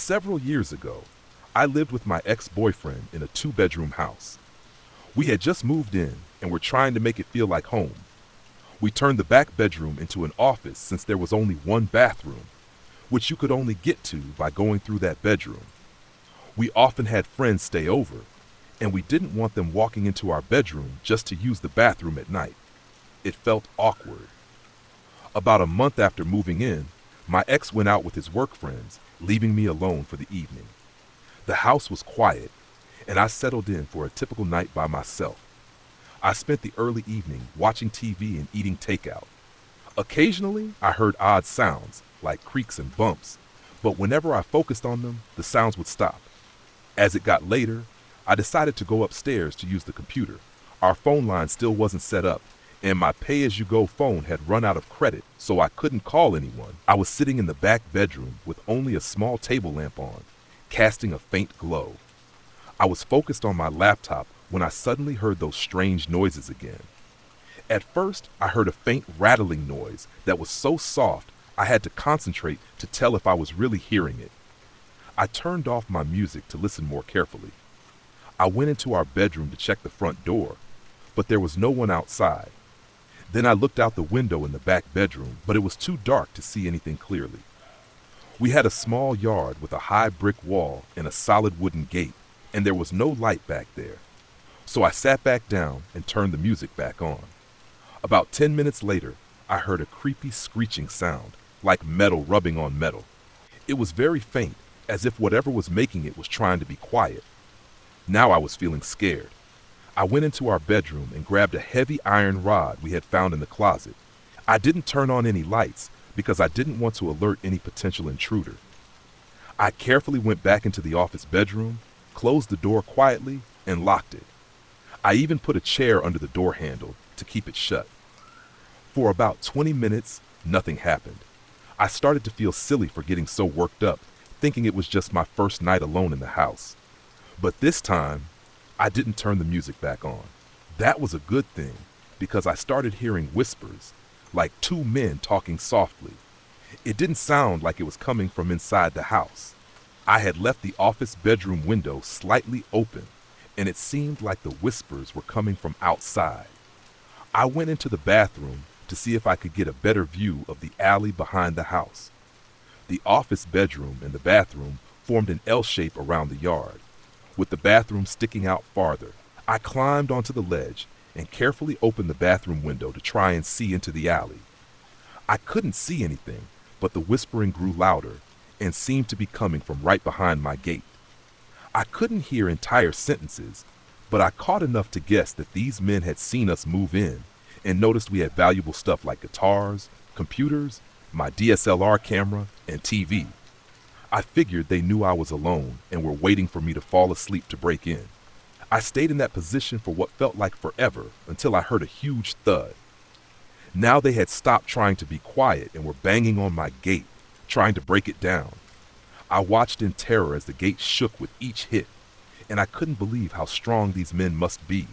Several years ago, I lived with my ex-boyfriend in a two-bedroom house. We had just moved in and were trying to make it feel like home. We turned the back bedroom into an office since there was only one bathroom, which you could only get to by going through that bedroom. We often had friends stay over, and we didn't want them walking into our bedroom just to use the bathroom at night. It felt awkward. About a month after moving in, my ex went out with his work friends, leaving me alone for the evening. The house was quiet, and I settled in for a typical night by myself. I spent the early evening watching TV and eating takeout. Occasionally, I heard odd sounds, like creaks and bumps, but whenever I focused on them, the sounds would stop. As it got later, I decided to go upstairs to use the computer. Our phone line still wasn't set up, and my pay-as-you-go phone had run out of credit, so I couldn't call anyone. I was sitting in the back bedroom with only a small table lamp on, casting a faint glow. I was focused on my laptop when I suddenly heard those strange noises again. At first, I heard a faint rattling noise that was so soft I had to concentrate to tell if I was really hearing it. I turned off my music to listen more carefully. I went into our bedroom to check the front door, but there was no one outside. Then I looked out the window in the back bedroom, but it was too dark to see anything clearly. We had a small yard with a high brick wall and a solid wooden gate, and there was no light back there. So I sat back down and turned the music back on. About 10 minutes later, I heard a creepy screeching sound, like metal rubbing on metal. It was very faint, as if whatever was making it was trying to be quiet. Now I was feeling scared. I went into our bedroom and grabbed a heavy iron rod we had found in the closet. I didn't turn on any lights because I didn't want to alert any potential intruder. I carefully went back into the office bedroom, closed the door quietly, and locked it. I even put a chair under the door handle to keep it shut. For about 20 minutes, nothing happened. I started to feel silly for getting so worked up, thinking it was just my first night alone in the house. But this time, I didn't turn the music back on. That was a good thing, because I started hearing whispers, like two men talking softly. It didn't sound like it was coming from inside the house. I had left the office bedroom window slightly open, and it seemed like the whispers were coming from outside. I went into the bathroom to see if I could get a better view of the alley behind the house. The office bedroom and the bathroom formed an L shape around the yard, with the bathroom sticking out farther. I climbed onto the ledge and carefully opened the bathroom window to try and see into the alley. I couldn't see anything, but the whispering grew louder and seemed to be coming from right behind my gate. I couldn't hear entire sentences, but I caught enough to guess that these men had seen us move in and noticed we had valuable stuff like guitars, computers, my DSLR camera, and TV. I figured they knew I was alone and were waiting for me to fall asleep to break in. I stayed in that position for what felt like forever until I heard a huge thud. Now they had stopped trying to be quiet and were banging on my gate, trying to break it down. I watched in terror as the gate shook with each hit, and I couldn't believe how strong these men must be.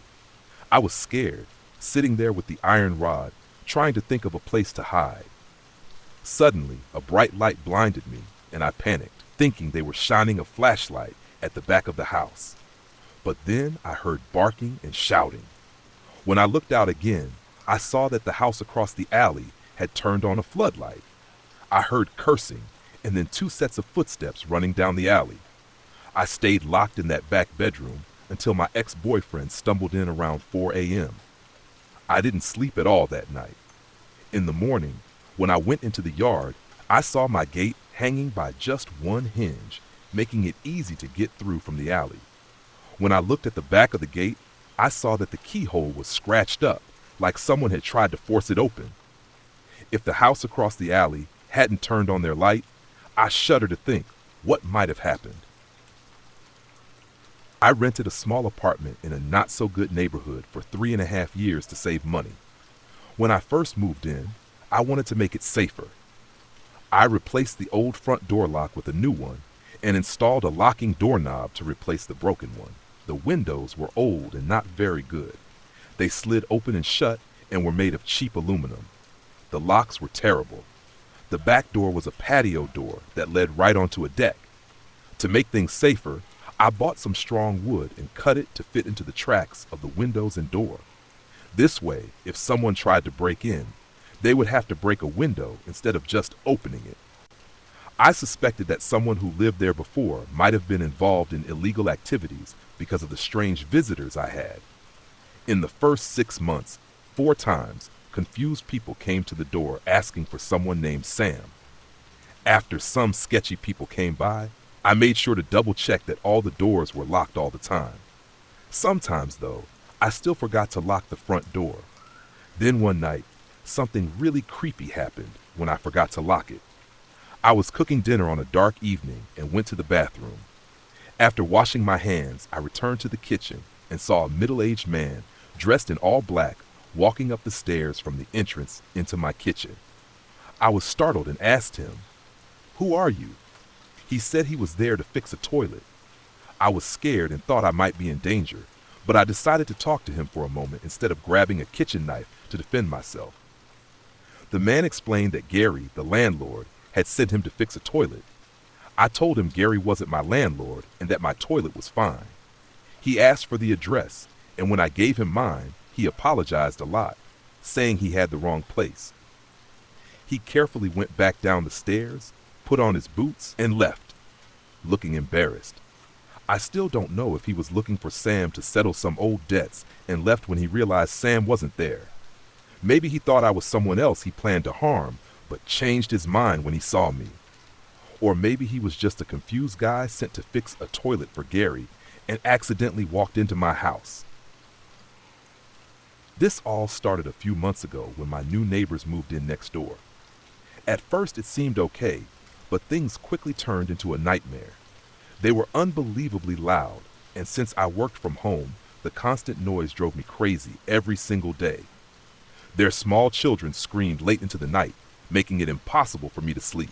I was scared, sitting there with the iron rod, trying to think of a place to hide. Suddenly, a bright light blinded me, and I panicked, thinking they were shining a flashlight at the back of the house. But then I heard barking and shouting. When I looked out again, I saw that the house across the alley had turned on a floodlight. I heard cursing, and then two sets of footsteps running down the alley. I stayed locked in that back bedroom until my ex-boyfriend stumbled in around 4 a.m. I didn't sleep at all that night. In the morning, when I went into the yard, I saw my gate hanging by just one hinge, making it easy to get through from the alley. When I looked at the back of the gate, I saw that the keyhole was scratched up, like someone had tried to force it open. If the house across the alley hadn't turned on their light, I shudder to think what might have happened. I rented a small apartment in a not-so-good neighborhood for 3.5 years to save money. When I first moved in, I wanted to make it safer. I replaced the old front door lock with a new one and installed a locking doorknob to replace the broken one. The windows were old and not very good. They slid open and shut and were made of cheap aluminum. The locks were terrible. The back door was a patio door that led right onto a deck. To make things safer, I bought some strong wood and cut it to fit into the tracks of the windows and door. This way, if someone tried to break in, they would have to break a window instead of just opening it. I suspected that someone who lived there before might have been involved in illegal activities because of the strange visitors I had. In the first 6 months, 4 times, confused people came to the door asking for someone named Sam. After some sketchy people came by, I made sure to double check that all the doors were locked all the time. Sometimes, though, I still forgot to lock the front door. Then one night, something really creepy happened when I forgot to lock it. I was cooking dinner on a dark evening and went to the bathroom. After washing my hands, I returned to the kitchen and saw a middle-aged man dressed in all black walking up the stairs from the entrance into my kitchen. I was startled and asked him, "Who are you?" He said he was there to fix a toilet. I was scared and thought I might be in danger, but I decided to talk to him for a moment instead of grabbing a kitchen knife to defend myself. The man explained that Gary, the landlord, had sent him to fix a toilet. I told him Gary wasn't my landlord and that my toilet was fine. He asked for the address, and when I gave him mine, he apologized a lot, saying he had the wrong place. He carefully went back down the stairs, put on his boots, and left, looking embarrassed. I still don't know if he was looking for Sam to settle some old debts and left when he realized Sam wasn't there. Maybe he thought I was someone else he planned to harm, but changed his mind when he saw me. Or maybe he was just a confused guy sent to fix a toilet for Gary and accidentally walked into my house. This all started a few months ago when my new neighbors moved in next door. At first it seemed okay, but things quickly turned into a nightmare. They were unbelievably loud, and since I worked from home, the constant noise drove me crazy every single day. Their small children screamed late into the night, making it impossible for me to sleep.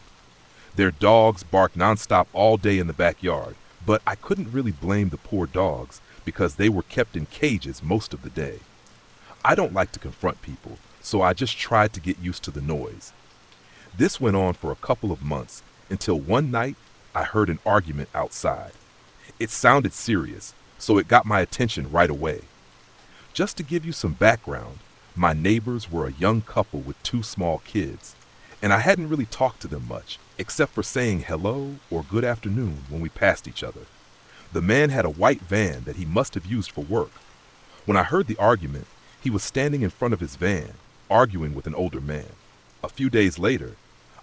Their dogs barked nonstop all day in the backyard, but I couldn't really blame the poor dogs because they were kept in cages most of the day. I don't like to confront people, so I just tried to get used to the noise. This went on for a couple of months until one night I heard an argument outside. It sounded serious, so it got my attention right away. Just to give you some background, my neighbors were a young couple with 2 small kids, and I hadn't really talked to them much, except for saying hello or good afternoon when we passed each other. The man had a white van that he must have used for work. When I heard the argument, he was standing in front of his van, arguing with an older man. A few days later,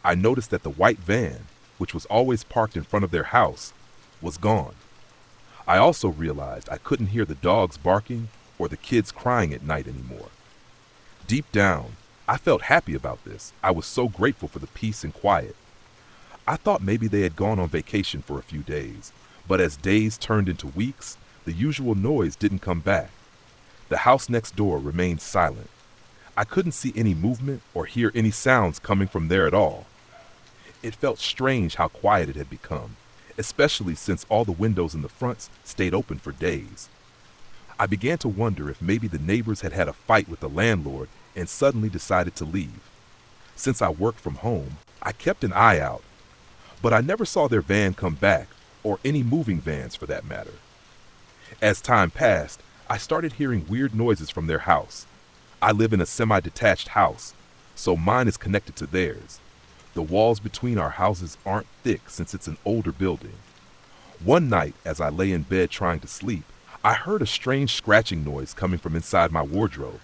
I noticed that the white van, which was always parked in front of their house, was gone. I also realized I couldn't hear the dogs barking or the kids crying at night anymore. Deep down, I felt happy about this. I was so grateful for the peace and quiet. I thought maybe they had gone on vacation for a few days, but as days turned into weeks, the usual noise didn't come back. The house next door remained silent. I couldn't see any movement or hear any sounds coming from there at all. It felt strange how quiet it had become, especially since all the windows in the fronts stayed open for days. I began to wonder if maybe the neighbors had had a fight with the landlord and suddenly decided to leave. Since I worked from home, I kept an eye out, but I never saw their van come back, or any moving vans for that matter. As time passed, I started hearing weird noises from their house. I live in a semi-detached house, so mine is connected to theirs. The walls between our houses aren't thick since it's an older building. One night, as I lay in bed trying to sleep, I heard a strange scratching noise coming from inside my wardrobe.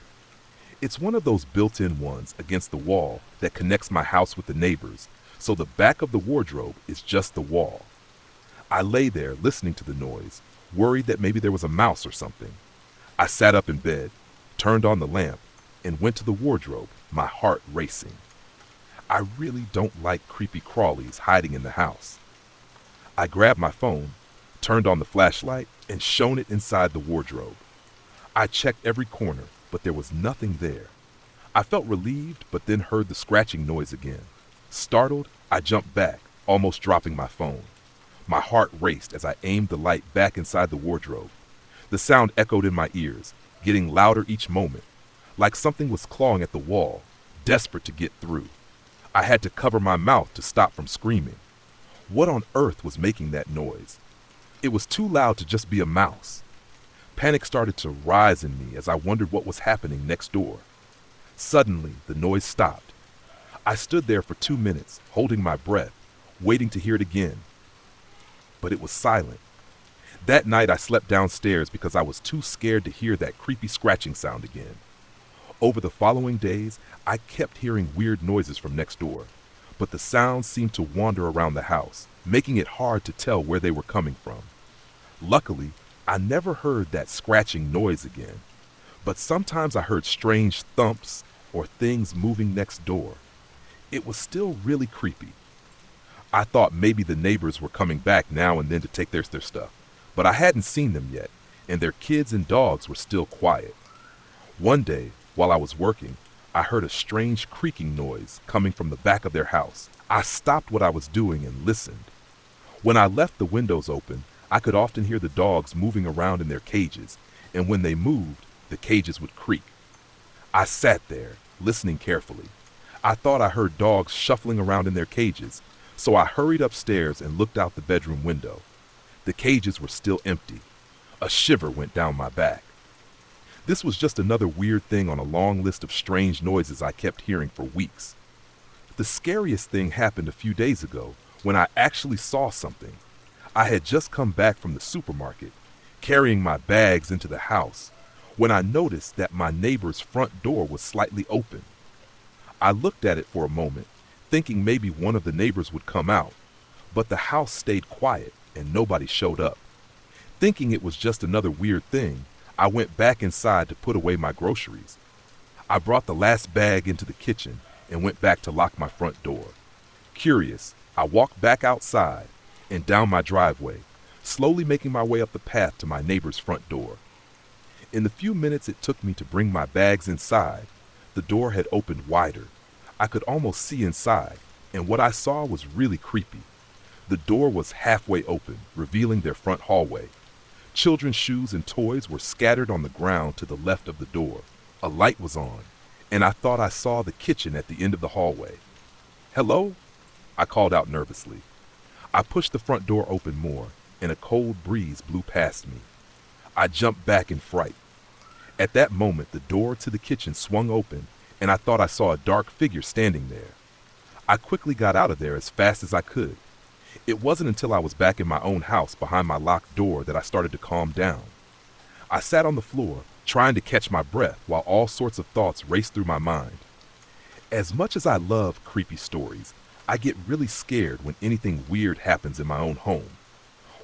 It's one of those built-in ones against the wall that connects my house with the neighbors, so the back of the wardrobe is just the wall. I lay there listening to the noise, worried that maybe there was a mouse or something. I sat up in bed, turned on the lamp, and went to the wardrobe, my heart racing. I really don't like creepy crawlies hiding in the house. I grabbed my phone, turned on the flashlight, and shone it inside the wardrobe. I checked every corner, but there was nothing there. I felt relieved, but then heard the scratching noise again. Startled, I jumped back, almost dropping my phone. My heart raced as I aimed the light back inside the wardrobe. The sound echoed in my ears, getting louder each moment, like something was clawing at the wall, desperate to get through. I had to cover my mouth to stop from screaming. What on earth was making that noise? It was too loud to just be a mouse. Panic started to rise in me as I wondered what was happening next door. Suddenly, the noise stopped. I stood there for 2 minutes, holding my breath, waiting to hear it again. But it was silent. That night I slept downstairs because I was too scared to hear that creepy scratching sound again. Over the following days, I kept hearing weird noises from next door, but the sounds seemed to wander around the house, making it hard to tell where they were coming from. Luckily, I never heard that scratching noise again, but sometimes I heard strange thumps or things moving next door. It was still really creepy. I thought maybe the neighbors were coming back now and then to take their stuff, but I hadn't seen them yet, and their kids and dogs were still quiet. One day, while I was working, I heard a strange creaking noise coming from the back of their house. I stopped what I was doing and listened. When I left the windows open, I could often hear the dogs moving around in their cages, and when they moved, the cages would creak. I sat there, listening carefully. I thought I heard dogs shuffling around in their cages, so I hurried upstairs and looked out the bedroom window. The cages were still empty. A shiver went down my back. This was just another weird thing on a long list of strange noises I kept hearing for weeks. The scariest thing happened a few days ago when I actually saw something. I had just come back from the supermarket, carrying my bags into the house, when I noticed that my neighbor's front door was slightly open. I looked at it for a moment, thinking maybe one of the neighbors would come out, but the house stayed quiet and nobody showed up. Thinking it was just another weird thing, I went back inside to put away my groceries. I brought the last bag into the kitchen and went back to lock my front door. Curious, I walked back outside and down my driveway, slowly making my way up the path to my neighbor's front door. In the few minutes it took me to bring my bags inside, the door had opened wider. I could almost see inside, and what I saw was really creepy. The door was halfway open, revealing their front hallway. Children's shoes and toys were scattered on the ground to the left of the door. A light was on, and I thought I saw the kitchen at the end of the hallway. "Hello?" I called out nervously. I pushed the front door open more, and a cold breeze blew past me. I jumped back in fright. At that moment, the door to the kitchen swung open, and I thought I saw a dark figure standing there. I quickly got out of there as fast as I could. It wasn't until I was back in my own house behind my locked door that I started to calm down. I sat on the floor, trying to catch my breath while all sorts of thoughts raced through my mind. As much as I love creepy stories, I get really scared when anything weird happens in my own home.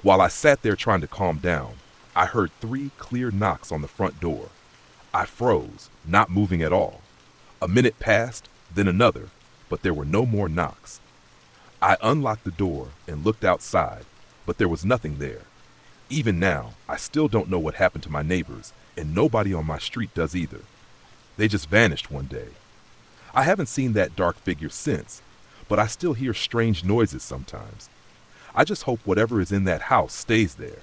While I sat there trying to calm down, I heard 3 clear knocks on the front door. I froze, not moving at all. A minute passed, then another, but there were no more knocks. I unlocked the door and looked outside, but there was nothing there. Even now, I still don't know what happened to my neighbors, and nobody on my street does either. They just vanished one day. I haven't seen that dark figure since, but I still hear strange noises sometimes. I just hope whatever is in that house stays there.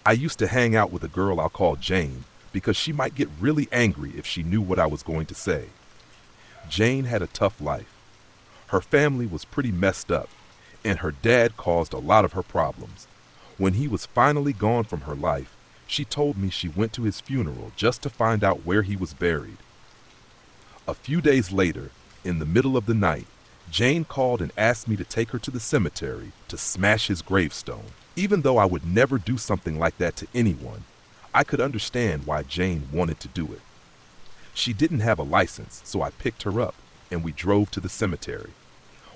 I used to hang out with a girl I'll call Jane because she might get really angry if she knew what I was going to say. Jane had a tough life. Her family was pretty messed up, and her dad caused a lot of her problems. When he was finally gone from her life, she told me she went to his funeral just to find out where he was buried. A few days later, in the middle of the night, Jane called and asked me to take her to the cemetery to smash his gravestone. Even though I would never do something like that to anyone, I could understand why Jane wanted to do it. She didn't have a license, so I picked her up, and we drove to the cemetery.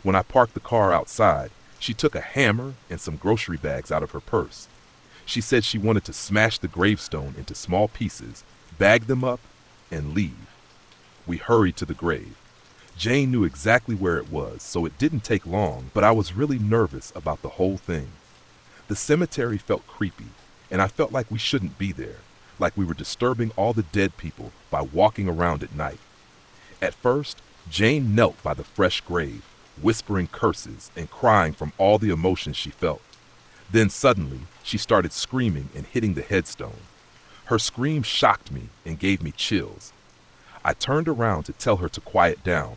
When I parked the car outside, she took a hammer and some grocery bags out of her purse. She said she wanted to smash the gravestone into small pieces, bag them up, and leave. We hurried to the grave. Jane knew exactly where it was, so it didn't take long, but I was really nervous about the whole thing. The cemetery felt creepy, and I felt like we shouldn't be there, like we were disturbing all the dead people by walking around at night. At first, Jane knelt by the fresh grave, whispering curses and crying from all the emotions she felt. Then suddenly, she started screaming and hitting the headstone. Her scream shocked me and gave me chills. I turned around to tell her to quiet down,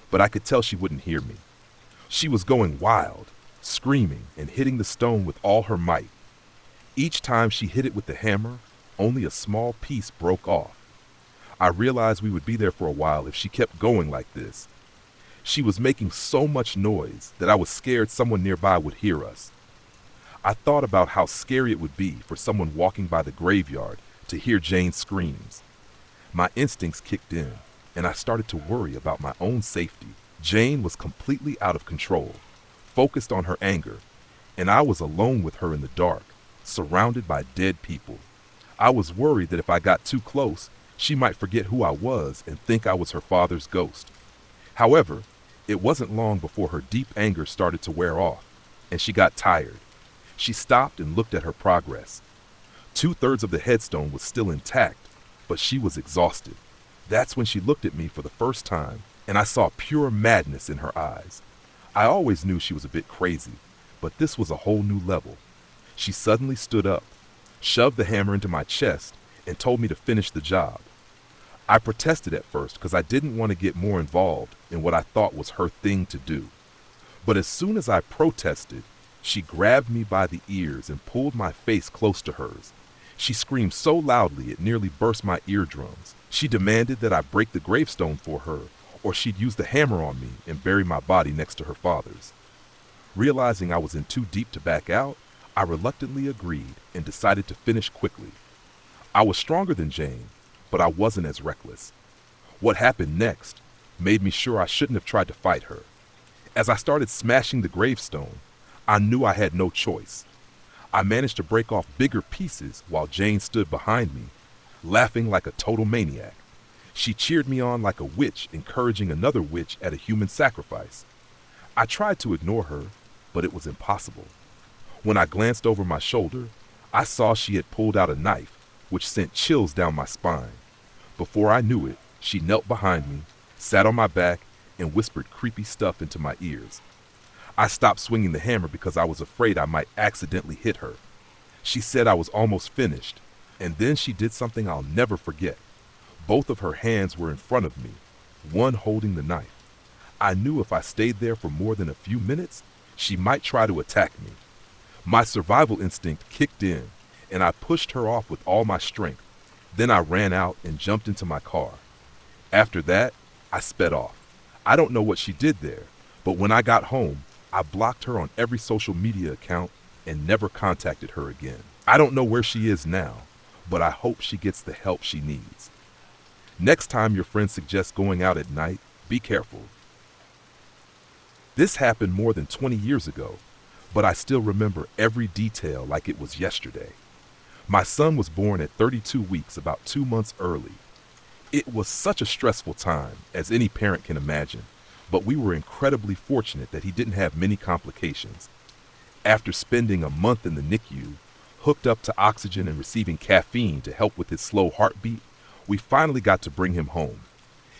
but I could tell she wouldn't hear me. She was going wild, screaming and hitting the stone with all her might. Each time she hit it with the hammer, only a small piece broke off. I realized we would be there for a while if she kept going like this. She was making so much noise that I was scared someone nearby would hear us. I thought about how scary it would be for someone walking by the graveyard to hear Jane's screams. My instincts kicked in, and I started to worry about my own safety. Jane was completely out of control, focused on her anger, and I was alone with her in the dark, surrounded by dead people. I was worried that if I got too close, she might forget who I was and think I was her father's ghost. However, it wasn't long before her deep anger started to wear off, and she got tired. She stopped and looked at her progress. 2/3 of the headstone was still intact, but she was exhausted. That's when she looked at me for the first time, and I saw pure madness in her eyes. I always knew she was a bit crazy, but this was a whole new level. She suddenly stood up, shoved the hammer into my chest, and told me to finish the job. I protested at first because I didn't want to get more involved in what I thought was her thing to do. But as soon as I protested, she grabbed me by the ears and pulled my face close to hers. She screamed so loudly it nearly burst my eardrums. She demanded that I break the gravestone for her, or she'd use the hammer on me and bury my body next to her father's. Realizing I was in too deep to back out, I reluctantly agreed and decided to finish quickly. I was stronger than Jane, but I wasn't as reckless. What happened next made me sure I shouldn't have tried to fight her. As I started smashing the gravestone, I knew I had no choice. I managed to break off bigger pieces while Jane stood behind me, laughing like a total maniac. She cheered me on like a witch encouraging another witch at a human sacrifice. I tried to ignore her, but it was impossible. When I glanced over my shoulder, I saw she had pulled out a knife, which sent chills down my spine. Before I knew it, she knelt behind me, sat on my back, and whispered creepy stuff into my ears. I stopped swinging the hammer because I was afraid I might accidentally hit her. She said I was almost finished, and then she did something I'll never forget. Both of her hands were in front of me, one holding the knife. I knew if I stayed there for more than a few minutes, she might try to attack me. My survival instinct kicked in, and I pushed her off with all my strength. Then I ran out and jumped into my car. After that, I sped off. I don't know what she did there, but when I got home, I blocked her on every social media account and never contacted her again. I don't know where she is now, but I hope she gets the help she needs. Next time your friend suggests going out at night, be careful. This happened more than 20 years ago, but I still remember every detail like it was yesterday. My son was born at 32 weeks, about 2 months early. It was such a stressful time, as any parent can imagine, but we were incredibly fortunate that he didn't have many complications. After spending a month in the NICU, hooked up to oxygen and receiving caffeine to help with his slow heartbeat, we finally got to bring him home.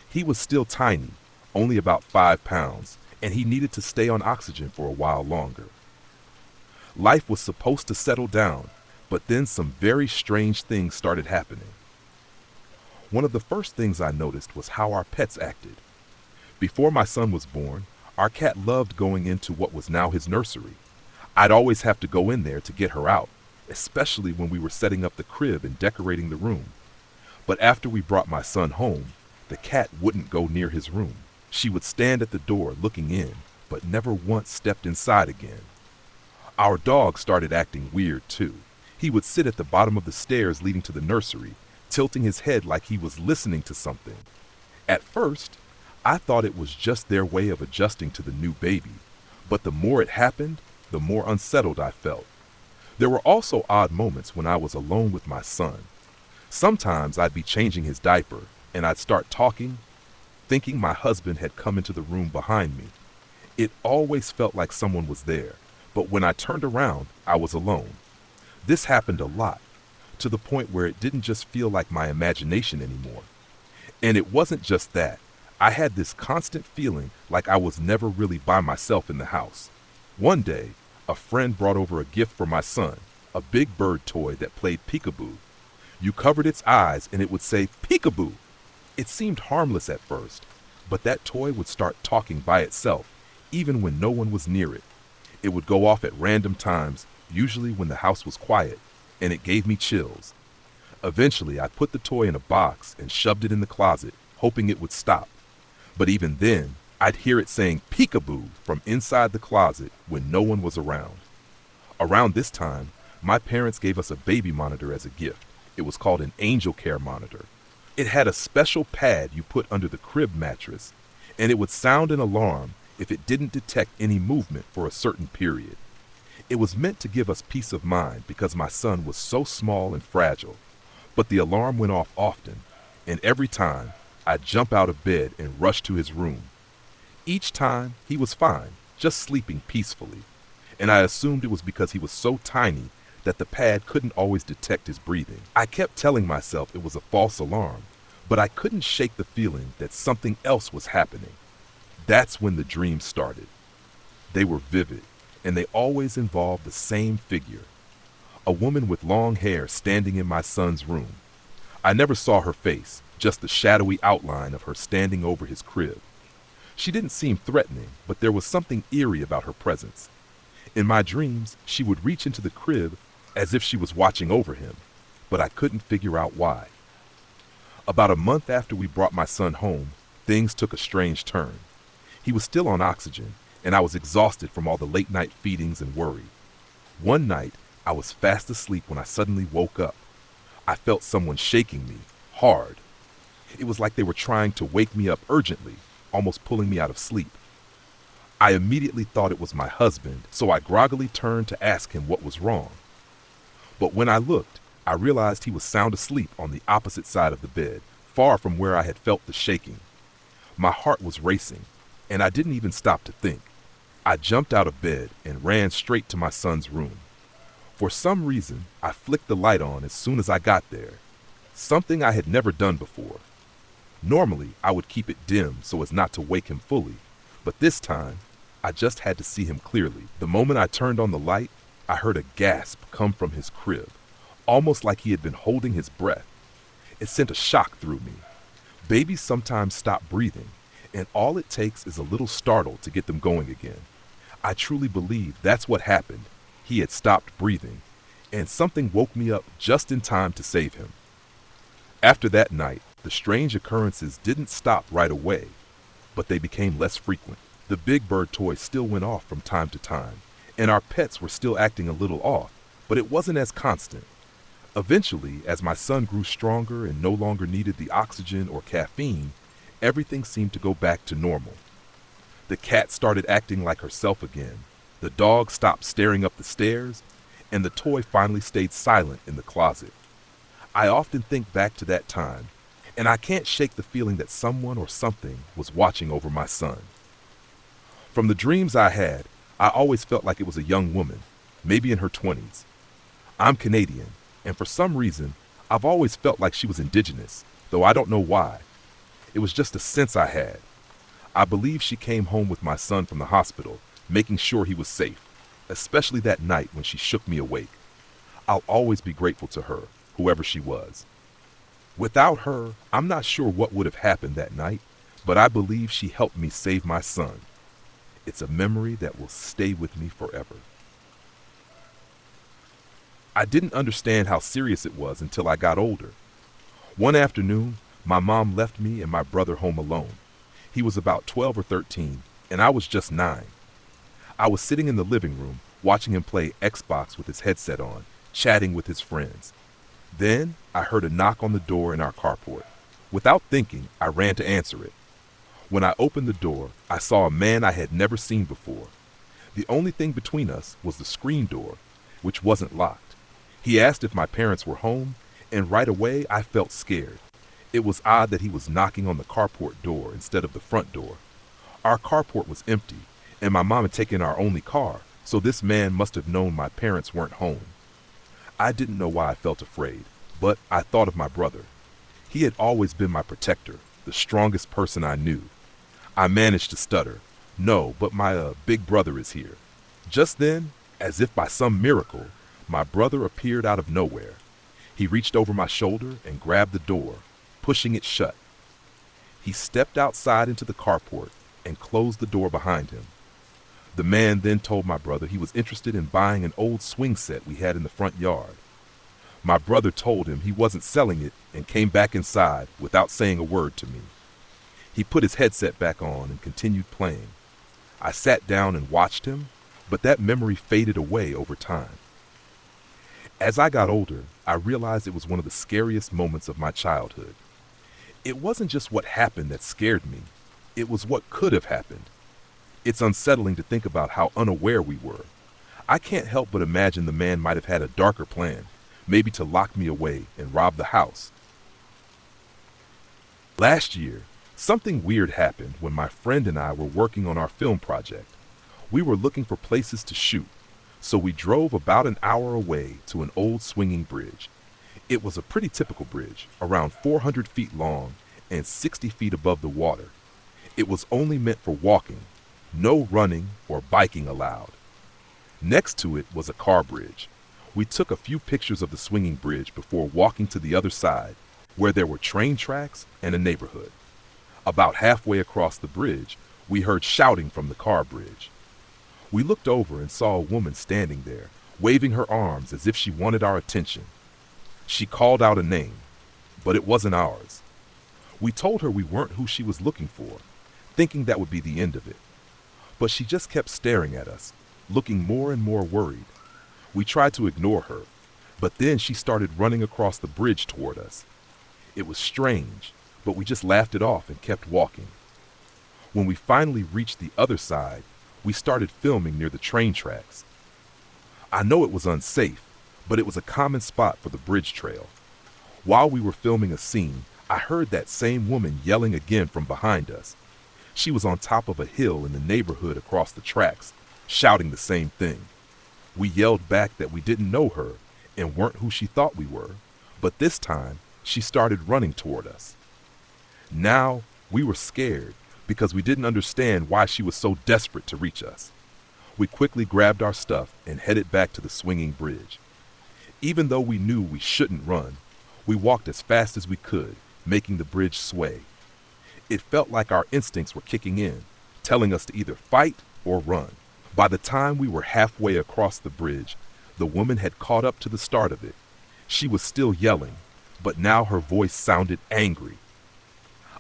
He was still tiny, only about 5 pounds, and he needed to stay on oxygen for a while longer. Life was supposed to settle down, but then some very strange things started happening. One of the first things I noticed was how our pets acted. Before my son was born, our cat loved going into what was now his nursery. I'd always have to go in there to get her out, especially when we were setting up the crib and decorating the room. But after we brought my son home, the cat wouldn't go near his room. She would stand at the door looking in, but never once stepped inside again. Our dog started acting weird too. He would sit at the bottom of the stairs leading to the nursery, tilting his head like he was listening to something. At first, I thought it was just their way of adjusting to the new baby, but the more it happened, the more unsettled I felt. There were also odd moments when I was alone with my son. Sometimes I'd be changing his diaper, and I'd start talking, thinking my husband had come into the room behind me. It always felt like someone was there, but when I turned around, I was alone. This happened a lot, to the point where it didn't just feel like my imagination anymore. And it wasn't just that. I had this constant feeling like I was never really by myself in the house. One day, a friend brought over a gift for my son, a big bird toy that played peekaboo. You covered its eyes and it would say, "Peekaboo." It seemed harmless at first, but that toy would start talking by itself, even when no one was near it. It would go off at random times, usually when the house was quiet, and it gave me chills. Eventually, I put the toy in a box and shoved it in the closet, hoping it would stop. But even then, I'd hear it saying peekaboo from inside the closet when no one was around. Around this time, my parents gave us a baby monitor as a gift. It was called an Angel Care monitor. It had a special pad you put under the crib mattress, and it would sound an alarm if it didn't detect any movement for a certain period. It was meant to give us peace of mind because my son was so small and fragile, but the alarm went off often, and every time I'd jump out of bed and rush to his room. Each time he was fine, just sleeping peacefully, and I assumed it was because he was so tiny that the pad couldn't always detect his breathing. I kept telling myself it was a false alarm, but I couldn't shake the feeling that something else was happening. That's when the dreams started. They were vivid, and they always involved the same figure. A woman with long hair standing in my son's room. I never saw her face, just the shadowy outline of her standing over his crib. She didn't seem threatening, but there was something eerie about her presence. In my dreams, she would reach into the crib as if she was watching over him, but I couldn't figure out why. About a month after we brought my son home, things took a strange turn. He was still on oxygen, and I was exhausted from all the late-night feedings and worry. One night, I was fast asleep when I suddenly woke up. I felt someone shaking me, hard. It was like they were trying to wake me up urgently, almost pulling me out of sleep. I immediately thought it was my husband, so I groggily turned to ask him what was wrong. But when I looked, I realized he was sound asleep on the opposite side of the bed, far from where I had felt the shaking. My heart was racing, and I didn't even stop to think. I jumped out of bed and ran straight to my son's room. For some reason, I flicked the light on as soon as I got there, something I had never done before. Normally, I would keep it dim so as not to wake him fully, but this time, I just had to see him clearly. The moment I turned on the light, I heard a gasp come from his crib, almost like he had been holding his breath. It sent a shock through me. Babies sometimes stop breathing, and all it takes is a little startle to get them going again. I truly believe that's what happened. He had stopped breathing, and something woke me up just in time to save him. After that night, the strange occurrences didn't stop right away, but they became less frequent. The Big Bird toy still went off from time to time, and our pets were still acting a little off, but it wasn't as constant. Eventually, as my son grew stronger and no longer needed the oxygen or caffeine, everything seemed to go back to normal. The cat started acting like herself again, the dog stopped staring up the stairs, and the toy finally stayed silent in the closet. I often think back to that time, and I can't shake the feeling that someone or something was watching over my son. From the dreams I had, I always felt like it was a young woman, maybe in her 20s. I'm Canadian, and for some reason, I've always felt like she was indigenous, though I don't know why. It was just a sense I had. I believe she came home with my son from the hospital, making sure he was safe, especially that night when she shook me awake. I'll always be grateful to her, whoever she was. Without her, I'm not sure what would have happened that night, but I believe she helped me save my son. It's a memory that will stay with me forever. I didn't understand how serious it was until I got older. One afternoon, my mom left me and my brother home alone. He was about 12 or 13, and I was just 9. I was sitting in the living room, watching him play Xbox with his headset on, chatting with his friends. Then, I heard a knock on the door in our carport. Without thinking, I ran to answer it. When I opened the door, I saw a man I had never seen before. The only thing between us was the screen door, which wasn't locked. He asked if my parents were home, and right away I felt scared. It was odd that he was knocking on the carport door instead of the front door. Our carport was empty, and my mom had taken our only car, so this man must have known my parents weren't home. I didn't know why I felt afraid, but I thought of my brother. He had always been my protector, the strongest person I knew. I managed to stutter, "No, but my big brother is here." Just then, as if by some miracle, my brother appeared out of nowhere. He reached over my shoulder and grabbed the door, pushing it shut. He stepped outside into the carport and closed the door behind him. The man then told my brother he was interested in buying an old swing set we had in the front yard. My brother told him he wasn't selling it and came back inside without saying a word to me. He put his headset back on and continued playing. I sat down and watched him, but that memory faded away over time. As I got older, I realized it was one of the scariest moments of my childhood. It wasn't just what happened that scared me, it was what could have happened. It's unsettling to think about how unaware we were. I can't help but imagine the man might have had a darker plan, maybe to lock me away and rob the house. Last year, something weird happened when my friend and I were working on our film project. We were looking for places to shoot, so we drove about an hour away to an old swinging bridge. It was a pretty typical bridge, around 400 feet long and 60 feet above the water. It was only meant for walking, no running or biking allowed. Next to it was a car bridge. We took a few pictures of the swinging bridge before walking to the other side, where there were train tracks and a neighborhood. About halfway across the bridge, we heard shouting from the car bridge. We looked over and saw a woman standing there, waving her arms as if she wanted our attention. She called out a name, but it wasn't ours. We told her we weren't who she was looking for, thinking that would be the end of it. But she just kept staring at us, looking more and more worried. We tried to ignore her, but then she started running across the bridge toward us. It was strange, but we just laughed it off and kept walking. When we finally reached the other side, we started filming near the train tracks. I know it was unsafe, but it was a common spot for the bridge trail. While we were filming a scene, I heard that same woman yelling again from behind us. She was on top of a hill in the neighborhood across the tracks, shouting the same thing. We yelled back that we didn't know her and weren't who she thought we were, but this time she started running toward us. Now we were scared because we didn't understand why she was so desperate to reach us. We quickly grabbed our stuff and headed back to the swinging bridge. Even though we knew we shouldn't run, we walked as fast as we could, making the bridge sway. It felt like our instincts were kicking in, telling us to either fight or run. By the time we were halfway across the bridge, the woman had caught up to the start of it. She was still yelling, but now her voice sounded angry.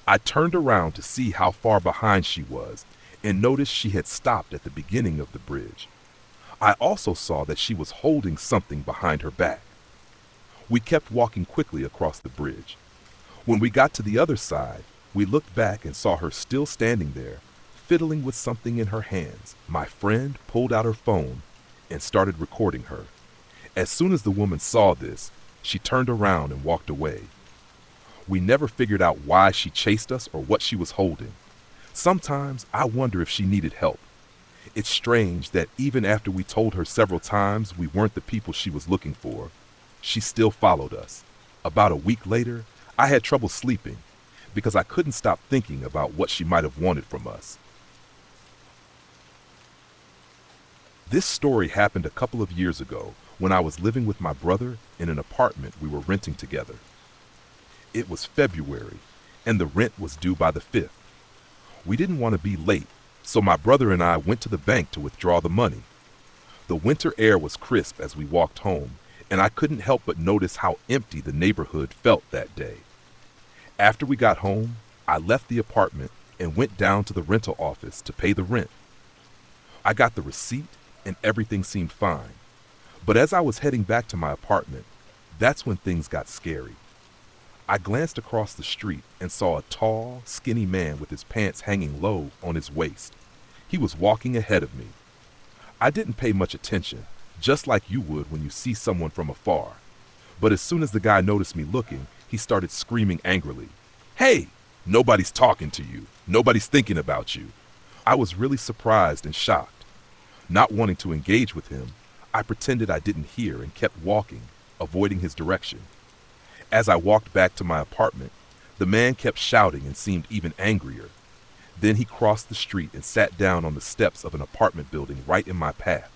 I turned around to see how far behind she was and noticed she had stopped at the beginning of the bridge. I also saw that she was holding something behind her back. We kept walking quickly across the bridge. When we got to the other side, we looked back and saw her still standing there, fiddling with something in her hands. My friend pulled out her phone and started recording her. As soon as the woman saw this, she turned around and walked away. We never figured out why she chased us or what she was holding. Sometimes I wonder if she needed help. It's strange that even after we told her several times we weren't the people she was looking for, she still followed us. About a week later, I had trouble sleeping because I couldn't stop thinking about what she might have wanted from us. This story happened a couple of years ago when I was living with my brother in an apartment we were renting together. It was February, and the rent was due by the 5th. We didn't want to be late, so my brother and I went to the bank to withdraw the money. The winter air was crisp as we walked home, and I couldn't help but notice how empty the neighborhood felt that day. After we got home, I left the apartment and went down to the rental office to pay the rent. I got the receipt and everything seemed fine. But as I was heading back to my apartment, that's when things got scary. I glanced across the street and saw a tall, skinny man with his pants hanging low on his waist. He was walking ahead of me. I didn't pay much attention, just like you would when you see someone from afar. But as soon as the guy noticed me looking, he started screaming angrily, "Hey, nobody's talking to you. Nobody's thinking about you." I was really surprised and shocked. Not wanting to engage with him, I pretended I didn't hear and kept walking, avoiding his direction. As I walked back to my apartment, the man kept shouting and seemed even angrier. Then he crossed the street and sat down on the steps of an apartment building right in my path.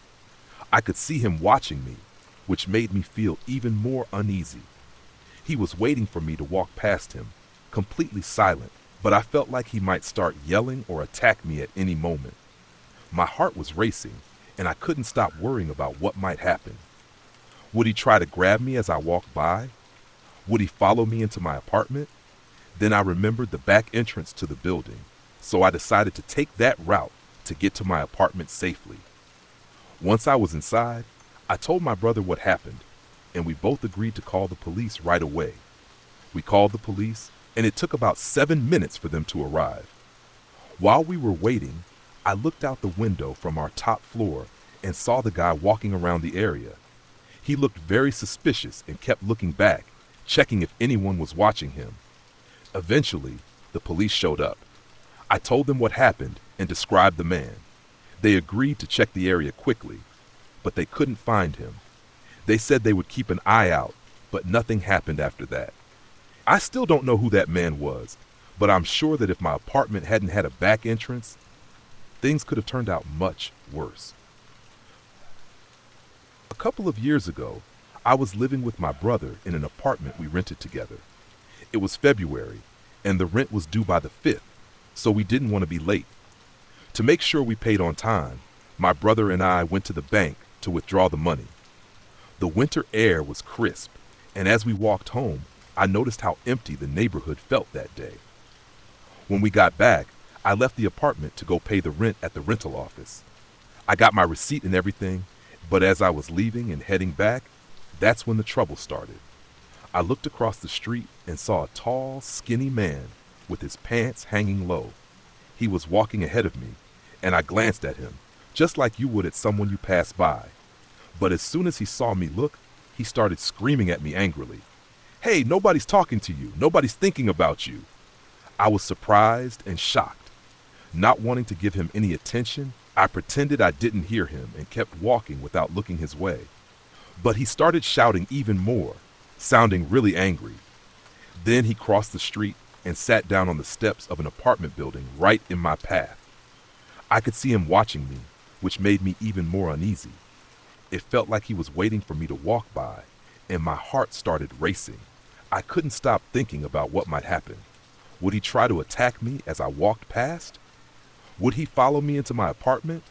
I could see him watching me, which made me feel even more uneasy. He was waiting for me to walk past him, completely silent, but I felt like he might start yelling or attack me at any moment. My heart was racing, and I couldn't stop worrying about what might happen. Would he try to grab me as I walked by? Would he follow me into my apartment? Then I remembered the back entrance to the building, so I decided to take that route to get to my apartment safely. Once I was inside, I told my brother what happened, and we both agreed to call the police right away. We called the police, and it took about 7 minutes for them to arrive. While we were waiting, I looked out the window from our top floor and saw the guy walking around the area. He looked very suspicious and kept looking back, checking if anyone was watching him. Eventually, the police showed up. I told them what happened and described the man. They agreed to check the area quickly, but they couldn't find him. They said they would keep an eye out, but nothing happened after that. I still don't know who that man was, but I'm sure that if my apartment hadn't had a back entrance, things could have turned out much worse. A couple of years ago, I was living with my brother in an apartment we rented together. It was February, and the rent was due by the 5th, so we didn't want to be late. To make sure we paid on time, my brother and I went to the bank to withdraw the money. The winter air was crisp, and as we walked home, I noticed how empty the neighborhood felt that day. When we got back, I left the apartment to go pay the rent at the rental office. I got my receipt and everything, but as I was leaving and heading back, that's when the trouble started. I looked across the street and saw a tall, skinny man with his pants hanging low. He was walking ahead of me, and I glanced at him, just like you would at someone you pass by. But as soon as he saw me look, he started screaming at me angrily. "Hey, nobody's talking to you. Nobody's thinking about you." I was surprised and shocked. Not wanting to give him any attention, I pretended I didn't hear him and kept walking without looking his way. But he started shouting even more, sounding really angry. Then he crossed the street and sat down on the steps of an apartment building right in my path. I could see him watching me, which made me even more uneasy. It felt like he was waiting for me to walk by, and my heart started racing. I couldn't stop thinking about what might happen. Would he try to attack me as I walked past? Would he follow me into my apartment?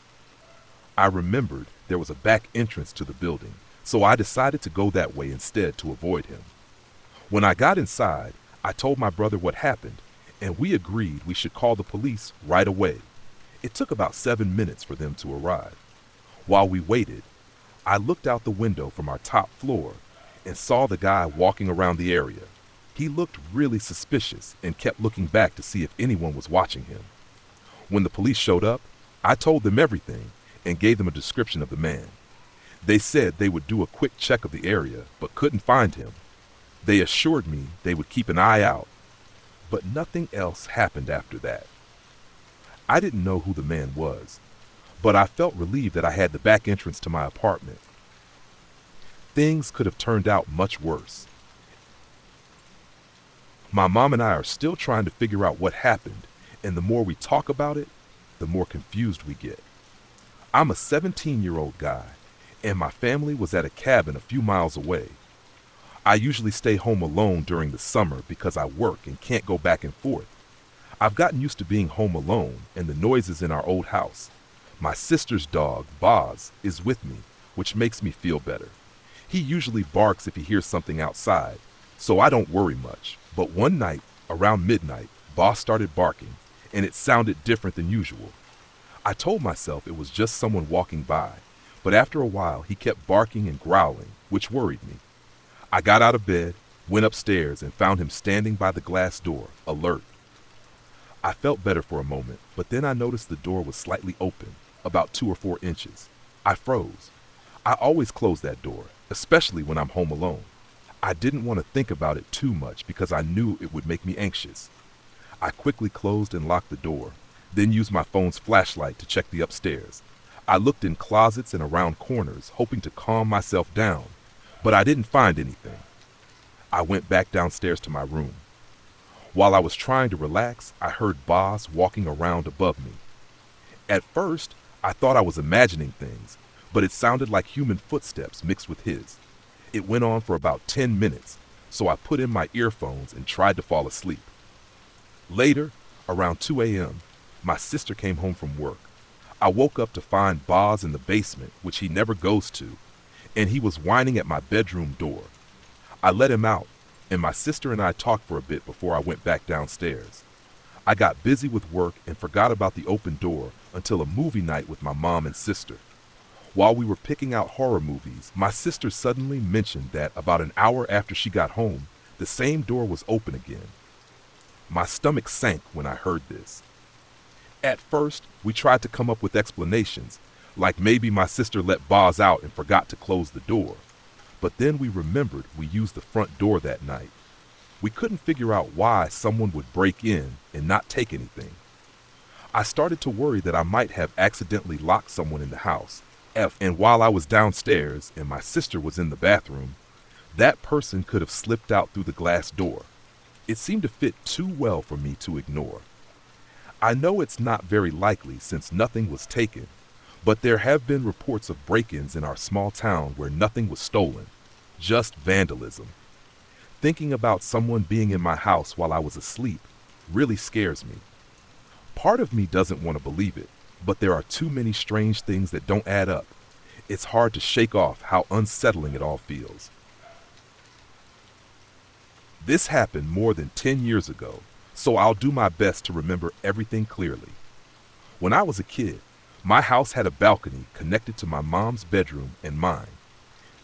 I remembered there was a back entrance to the building, so I decided to go that way instead to avoid him. When I got inside, I told my brother what happened, and we agreed we should call the police right away. It took about 7 minutes for them to arrive. While we waited, I looked out the window from our top floor and saw the guy walking around the area. He looked really suspicious and kept looking back to see if anyone was watching him. When the police showed up, I told them everything and gave them a description of the man. They said they would do a quick check of the area but couldn't find him. They assured me they would keep an eye out, but nothing else happened after that. I didn't know who the man was, but I felt relieved that I had the back entrance to my apartment. Things could have turned out much worse. My mom and I are still trying to figure out what happened, and the more we talk about it, the more confused we get. I'm a 17-year-old guy, and my family was at a cabin a few miles away. I usually stay home alone during the summer because I work and can't go back and forth. I've gotten used to being home alone and the noises in our old house. My sister's dog, Boz, is with me, which makes me feel better. He usually barks if he hears something outside, so I don't worry much. But one night, around midnight, Boz started barking, and it sounded different than usual. I told myself it was just someone walking by, but after a while he kept barking and growling, which worried me. I got out of bed, went upstairs, and found him standing by the glass door, alert. I felt better for a moment, but then I noticed the door was slightly open, about 2 or 4 inches. I froze. I always close that door, especially when I'm home alone. I didn't want to think about it too much because I knew it would make me anxious. I quickly closed and locked the door, then used my phone's flashlight to check the upstairs. I looked in closets and around corners, hoping to calm myself down, but I didn't find anything. I went back downstairs to my room. While I was trying to relax, I heard Boz walking around above me. At first, I thought I was imagining things, but it sounded like human footsteps mixed with his. It went on for about 10 minutes, so I put in my earphones and tried to fall asleep. Later, around 2 a.m., my sister came home from work. I woke up to find Boz in the basement, which he never goes to, and he was whining at my bedroom door. I let him out, and my sister and I talked for a bit before I went back downstairs. I got busy with work and forgot about the open door until a movie night with my mom and sister. While we were picking out horror movies, my sister suddenly mentioned that about an hour after she got home, the same door was open again. My stomach sank when I heard this. At first, we tried to come up with explanations, like maybe my sister let Boz out and forgot to close the door. But then we remembered we used the front door that night. We couldn't figure out why someone would break in and not take anything. I started to worry that I might have accidentally locked someone in the house. And while I was downstairs and my sister was in the bathroom, that person could have slipped out through the glass door. It seemed to fit too well for me to ignore. I know it's not very likely since nothing was taken, but there have been reports of break-ins in our small town where nothing was stolen, just vandalism. Thinking about someone being in my house while I was asleep really scares me. Part of me doesn't want to believe it, but there are too many strange things that don't add up. It's hard to shake off how unsettling it all feels. This happened more than 10 years ago, so I'll do my best to remember everything clearly. When I was a kid, my house had a balcony connected to my mom's bedroom and mine.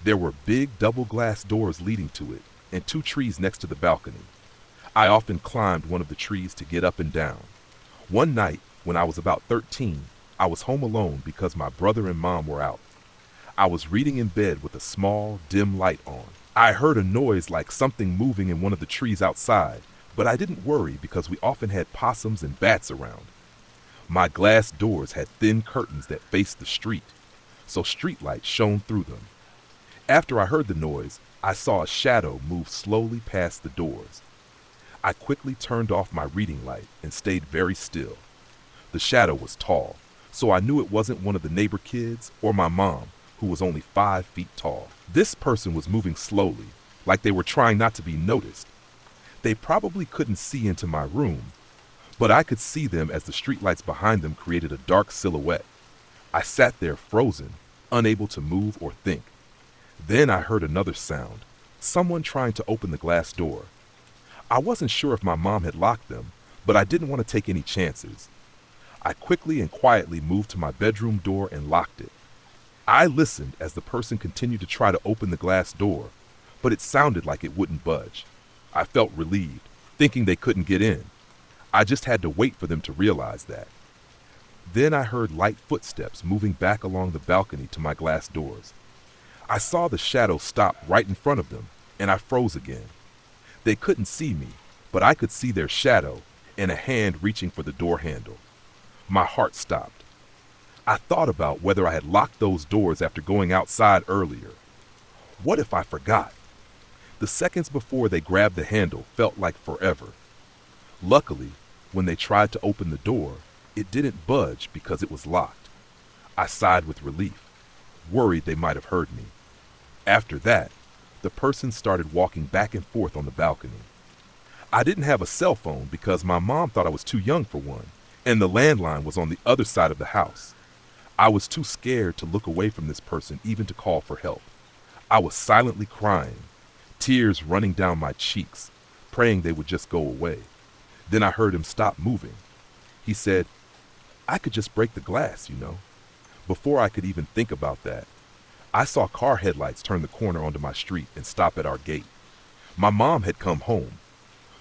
There were big double glass doors leading to it and 2 trees next to the balcony. I often climbed one of the trees to get up and down. One night, when I was about 13, I was home alone because my brother and mom were out. I was reading in bed with a small, dim light on. I heard a noise like something moving in one of the trees outside, but I didn't worry because we often had possums and bats around. My glass doors had thin curtains that faced the street, so streetlights shone through them. After I heard the noise, I saw a shadow move slowly past the doors. I quickly turned off my reading light and stayed very still. The shadow was tall, so I knew it wasn't one of the neighbor kids or my mom, who was only 5 feet tall. This person was moving slowly, like they were trying not to be noticed. They probably couldn't see into my room, but I could see them as the streetlights behind them created a dark silhouette. I sat there frozen, unable to move or think. Then I heard another sound, someone trying to open the glass door. I wasn't sure if my mom had locked them, but I didn't want to take any chances. I quickly and quietly moved to my bedroom door and locked it. I listened as the person continued to try to open the glass door, but it sounded like it wouldn't budge. I felt relieved, thinking they couldn't get in. I just had to wait for them to realize that. Then I heard light footsteps moving back along the balcony to my glass doors. I saw the shadow stop right in front of them, and I froze again. They couldn't see me, but I could see their shadow and a hand reaching for the door handle. My heart stopped. I thought about whether I had locked those doors after going outside earlier. What if I forgot? The seconds before they grabbed the handle felt like forever. Luckily, when they tried to open the door, it didn't budge because it was locked. I sighed with relief, worried they might have heard me. After that, the person started walking back and forth on the balcony. I didn't have a cell phone because my mom thought I was too young for one, and the landline was on the other side of the house. I was too scared to look away from this person even to call for help. I was silently crying, tears running down my cheeks, praying they would just go away. Then I heard him stop moving. He said, "I could just break the glass, you know." Before I could even think about that, I saw car headlights turn the corner onto my street and stop at our gate. My mom had come home.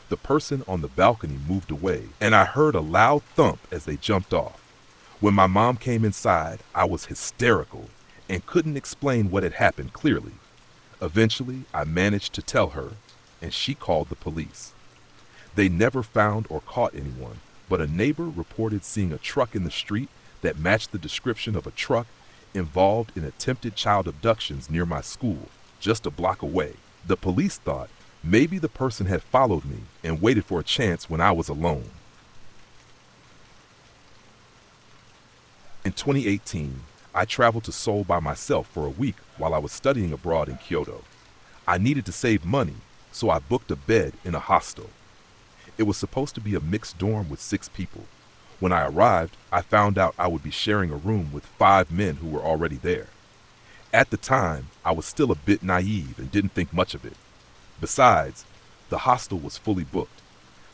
The person on the balcony moved away, and I heard a loud thump as they jumped off. When my mom came inside, I was hysterical and couldn't explain what had happened clearly. Eventually, I managed to tell her, and she called the police. They never found or caught anyone, but a neighbor reported seeing a truck in the street that matched the description of a truck involved in attempted child abductions near my school, just a block away. The police thought maybe the person had followed me and waited for a chance when I was alone. In 2018, I traveled to Seoul by myself for a week while I was studying abroad in Kyoto. I needed to save money, so I booked a bed in a hostel. It was supposed to be a mixed dorm with 6 people. When I arrived, I found out I would be sharing a room with 5 men who were already there. At the time, I was still a bit naive and didn't think much of it. Besides, the hostel was fully booked.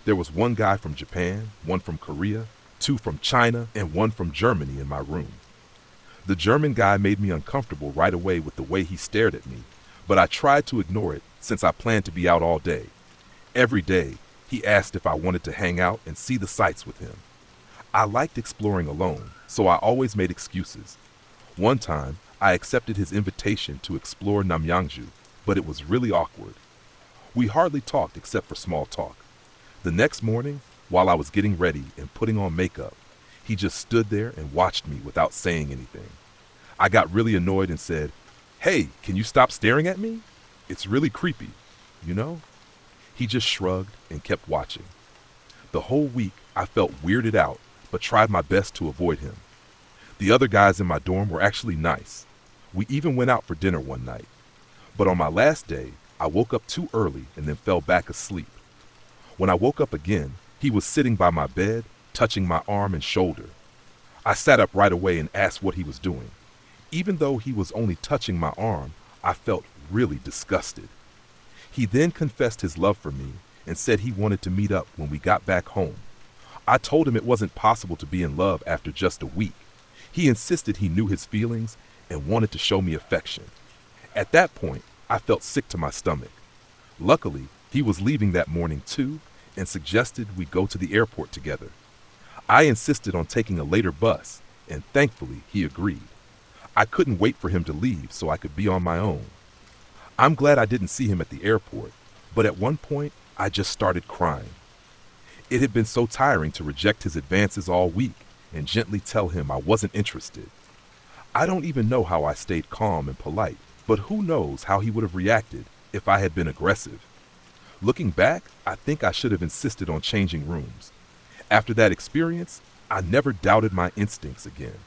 There was one guy from Japan, one from Korea, two from China, and one from Germany in my room. The German guy made me uncomfortable right away with the way he stared at me, but I tried to ignore it since I planned to be out all day. Every day, he asked if I wanted to hang out and see the sights with him. I liked exploring alone, so I always made excuses. One time, I accepted his invitation to explore Namyangju, but it was really awkward. We hardly talked except for small talk. The next morning, while I was getting ready and putting on makeup, he just stood there and watched me without saying anything. I got really annoyed and said, "Hey, can you stop staring at me? It's really creepy, you know?" He just shrugged and kept watching. The whole week, I felt weirded out, but tried my best to avoid him. The other guys in my dorm were actually nice. We even went out for dinner one night. But on my last day, I woke up too early and then fell back asleep. When I woke up again, he was sitting by my bed, touching my arm and shoulder. I sat up right away and asked what he was doing. Even though he was only touching my arm, I felt really disgusted. He then confessed his love for me and said he wanted to meet up when we got back home. I told him it wasn't possible to be in love after just a week. He insisted he knew his feelings and wanted to show me affection. At that point, I felt sick to my stomach. Luckily, he was leaving that morning too and suggested we go to the airport together. I insisted on taking a later bus, and thankfully he agreed. I couldn't wait for him to leave so I could be on my own. I'm glad I didn't see him at the airport, but at one point, I just started crying. It had been so tiring to reject his advances all week and gently tell him I wasn't interested. I don't even know how I stayed calm and polite, but who knows how he would have reacted if I had been aggressive. Looking back, I think I should have insisted on changing rooms. After that experience, I never doubted my instincts again.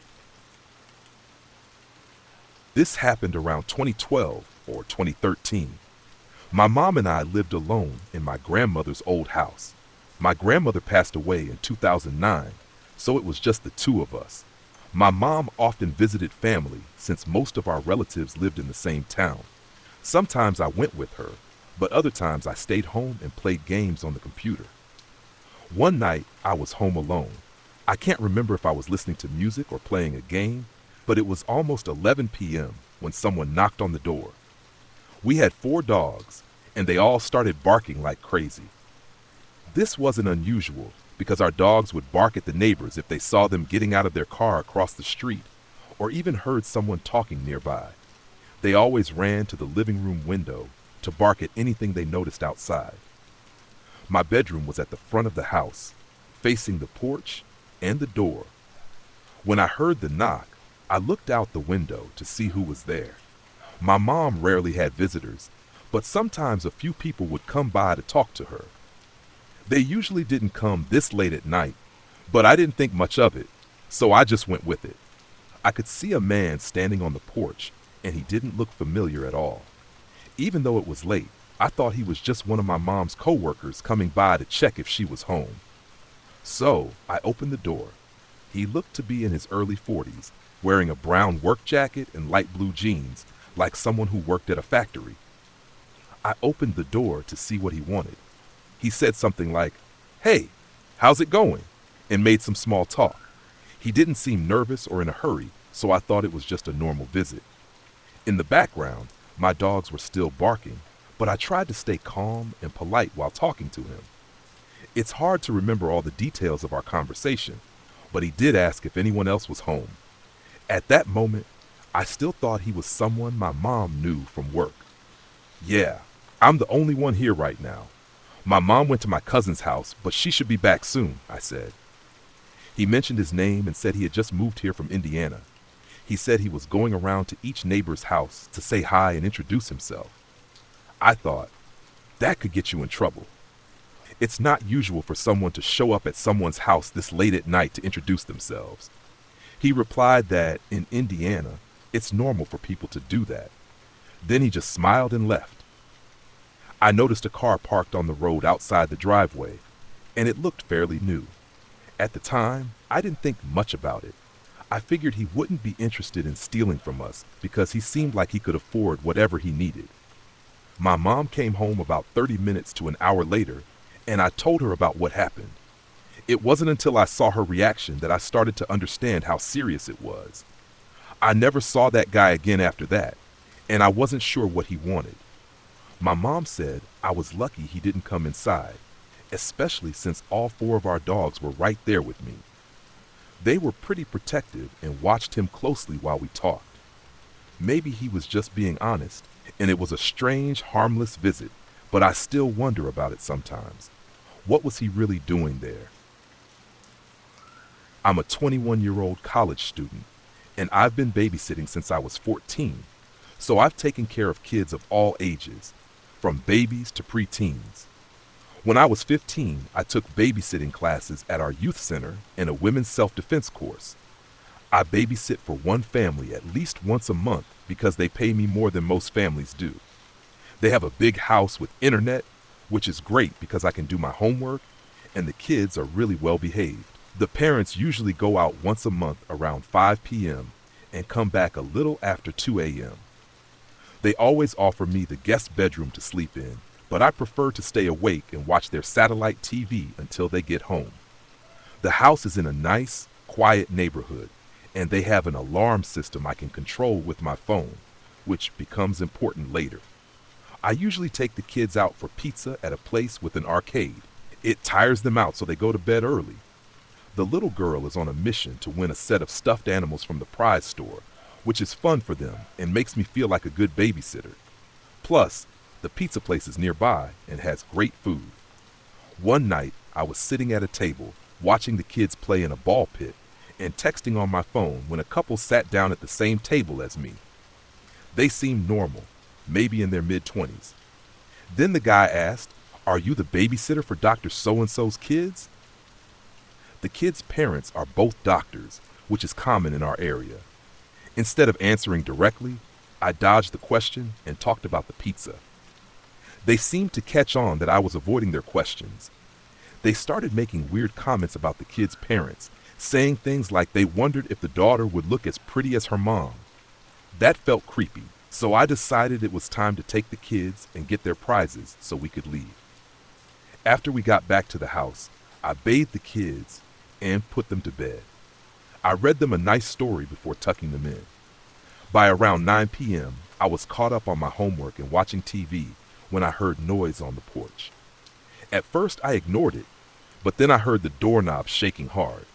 This happened around 2012 or 2013. My mom and I lived alone in my grandmother's old house. My grandmother passed away in 2009, so it was just the two of us. My mom often visited family since most of our relatives lived in the same town. Sometimes I went with her, but other times I stayed home and played games on the computer. One night, I was home alone. I can't remember if I was listening to music or playing a game, but it was almost 11 p.m. when someone knocked on the door. We had 4 dogs, and they all started barking like crazy. This wasn't unusual because our dogs would bark at the neighbors if they saw them getting out of their car across the street or even heard someone talking nearby. They always ran to the living room window to bark at anything they noticed outside. My bedroom was at the front of the house, facing the porch and the door. When I heard the knock, I looked out the window to see who was there. My mom rarely had visitors, but sometimes a few people would come by to talk to her. They usually didn't come this late at night, but I didn't think much of it, so I just went with it. I could see a man standing on the porch, and he didn't look familiar at all. Even though it was late, I thought he was just one of my mom's co-workers coming by to check if she was home. So I opened the door. He looked to be in his early 40s, wearing a brown work jacket and light blue jeans, like someone who worked at a factory. I opened the door to see what he wanted. He said something like, "Hey, how's it going?" and made some small talk. He didn't seem nervous or in a hurry, so I thought it was just a normal visit. In the background, my dogs were still barking, but I tried to stay calm and polite while talking to him. It's hard to remember all the details of our conversation, but he did ask if anyone else was home. At that moment, I still thought he was someone my mom knew from work. "Yeah, I'm the only one here right now. My mom went to my cousin's house, but she should be back soon," I said. He mentioned his name and said he had just moved here from Indiana. He said he was going around to each neighbor's house to say hi and introduce himself. I thought, that could get you in trouble. It's not usual for someone to show up at someone's house this late at night to introduce themselves. He replied that in Indiana, it's normal for people to do that. Then he just smiled and left. I noticed a car parked on the road outside the driveway, and it looked fairly new. At the time, I didn't think much about it. I figured he wouldn't be interested in stealing from us because he seemed like he could afford whatever he needed. My mom came home about 30 minutes to an hour later, and I told her about what happened. It wasn't until I saw her reaction that I started to understand how serious it was. I never saw that guy again after that, and I wasn't sure what he wanted. My mom said I was lucky he didn't come inside, especially since all four of our dogs were right there with me. They were pretty protective and watched him closely while we talked. Maybe he was just being honest, and it was a strange, harmless visit, but I still wonder about it sometimes. What was he really doing there? I'm a 21-year-old college student, and I've been babysitting since I was 14, so I've taken care of kids of all ages, from babies to preteens. When I was 15, I took babysitting classes at our youth center and a women's self-defense course. I babysit for one family at least once a month because they pay me more than most families do. They have a big house with internet, which is great because I can do my homework, and the kids are really well behaved. The parents usually go out once a month around 5 p.m. and come back a little after 2 a.m. They always offer me the guest bedroom to sleep in, but I prefer to stay awake and watch their satellite TV until they get home. The house is in a nice, quiet neighborhood, and they have an alarm system I can control with my phone, which becomes important later. I usually take the kids out for pizza at a place with an arcade. It tires them out, so they go to bed early. The little girl is on a mission to win a set of stuffed animals from the prize store, which is fun for them and makes me feel like a good babysitter. Plus, the pizza place is nearby and has great food. One night, I was sitting at a table, watching the kids play in a ball pit, and texting on my phone when a couple sat down at the same table as me. They seemed normal, maybe in their mid-20s. Then the guy asked, "Are you the babysitter for Dr. So-and-so's kids?" The kids' parents are both doctors, which is common in our area. Instead of answering directly, I dodged the question and talked about the pizza. They seemed to catch on that I was avoiding their questions. They started making weird comments about the kids' parents, saying things like they wondered if the daughter would look as pretty as her mom. That felt creepy, so I decided it was time to take the kids and get their prizes so we could leave. After we got back to the house, I bathed the kids and put them to bed. I read them a nice story before tucking them in. By around 9 p.m., I was caught up on my homework and watching TV when I heard noise on the porch. At first, I ignored it, but then I heard the doorknob shaking hard.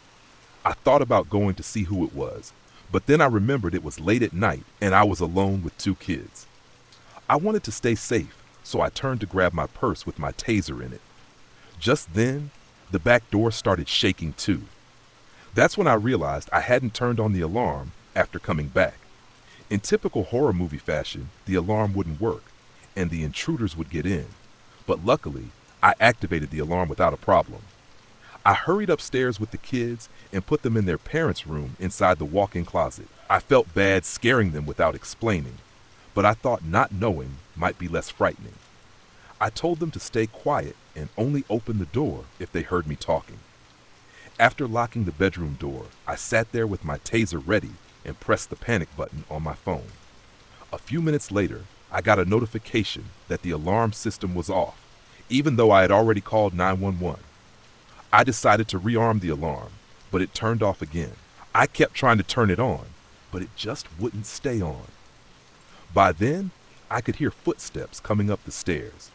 I thought about going to see who it was, but then I remembered it was late at night and I was alone with two kids. I wanted to stay safe, so I turned to grab my purse with my taser in it. Just then, the back door started shaking too. That's when I realized I hadn't turned on the alarm after coming back. In typical horror movie fashion, the alarm wouldn't work, and the intruders would get in. But luckily, I activated the alarm without a problem. I hurried upstairs with the kids and put them in their parents' room inside the walk-in closet. I felt bad scaring them without explaining, but I thought not knowing might be less frightening. I told them to stay quiet and only open the door if they heard me talking. After locking the bedroom door, I sat there with my taser ready and pressed the panic button on my phone. A few minutes later, I got a notification that the alarm system was off, even though I had already called 911. I decided to rearm the alarm, but it turned off again. I kept trying to turn it on, but it just wouldn't stay on. By then, I could hear footsteps coming up the stairs.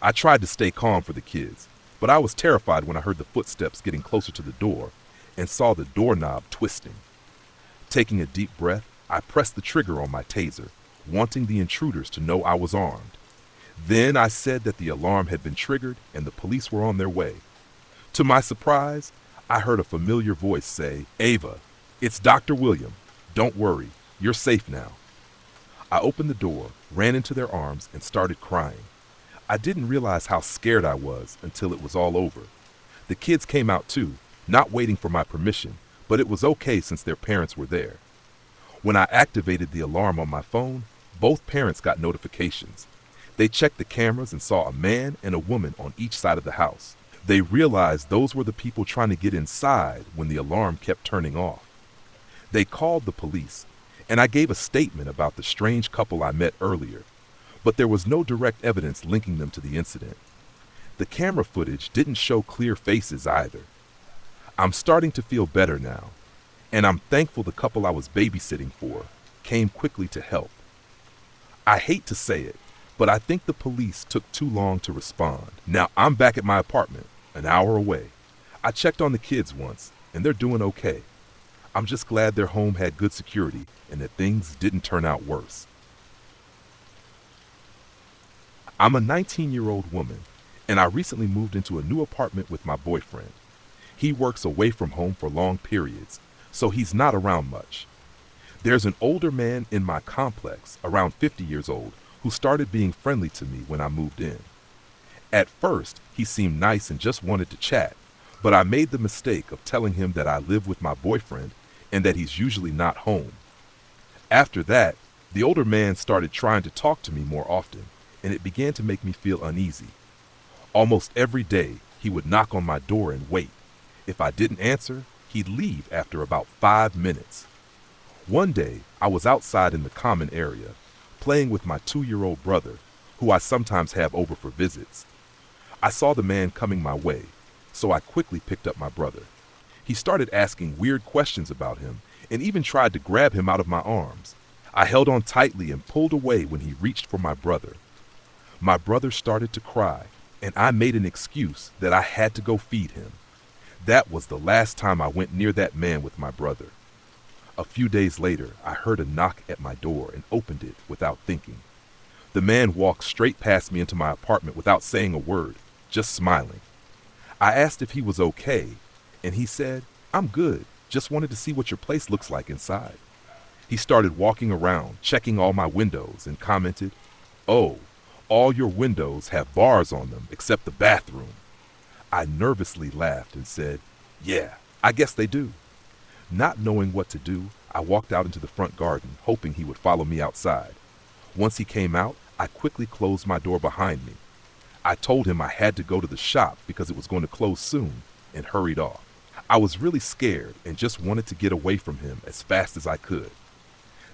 I tried to stay calm for the kids, but I was terrified when I heard the footsteps getting closer to the door and saw the doorknob twisting. Taking a deep breath, I pressed the trigger on my taser, wanting the intruders to know I was armed. Then I said that the alarm had been triggered and the police were on their way. To my surprise, I heard a familiar voice say, "Ava, it's Dr. William. Don't worry, you're safe now." I opened the door, ran into their arms, and started crying. I didn't realize how scared I was until it was all over. The kids came out too, not waiting for my permission, but it was okay since their parents were there. When I activated the alarm on my phone, both parents got notifications. They checked the cameras and saw a man and a woman on each side of the house. They realized those were the people trying to get inside when the alarm kept turning off. They called the police, and I gave a statement about the strange couple I met earlier, but there was no direct evidence linking them to the incident. The camera footage didn't show clear faces either. I'm starting to feel better now, and I'm thankful the couple I was babysitting for came quickly to help. I hate to say it, but I think the police took too long to respond. Now I'm back at my apartment, an hour away. I checked on the kids once, and they're doing okay. I'm just glad their home had good security and that things didn't turn out worse. I'm a 19-year-old woman, and I recently moved into a new apartment with my boyfriend. He works away from home for long periods, so he's not around much. There's an older man in my complex, around 50 years old, who started being friendly to me when I moved in. At first, he seemed nice and just wanted to chat, but I made the mistake of telling him that I live with my boyfriend and that he's usually not home. After that, the older man started trying to talk to me more often, and it began to make me feel uneasy. Almost every day, he would knock on my door and wait. If I didn't answer, he'd leave after about 5 minutes. One day, I was outside in the common area, playing with my 2-year-old brother, who I sometimes have over for visits. I saw the man coming my way, so I quickly picked up my brother. He started asking weird questions about him and even tried to grab him out of my arms. I held on tightly and pulled away when he reached for my brother. My brother started to cry, and I made an excuse that I had to go feed him. That was the last time I went near that man with my brother. A few days later, I heard a knock at my door and opened it without thinking. The man walked straight past me into my apartment without saying a word, just smiling. I asked if he was okay, and he said, "I'm good, just wanted to see what your place looks like inside." He started walking around, checking all my windows, and commented, "Oh, all your windows have bars on them except the bathroom." I nervously laughed and said, "Yeah, I guess they do." Not knowing what to do, I walked out into the front garden, hoping he would follow me outside. Once he came out, I quickly closed my door behind me. I told him I had to go to the shop because it was going to close soon, and hurried off. I was really scared and just wanted to get away from him as fast as I could.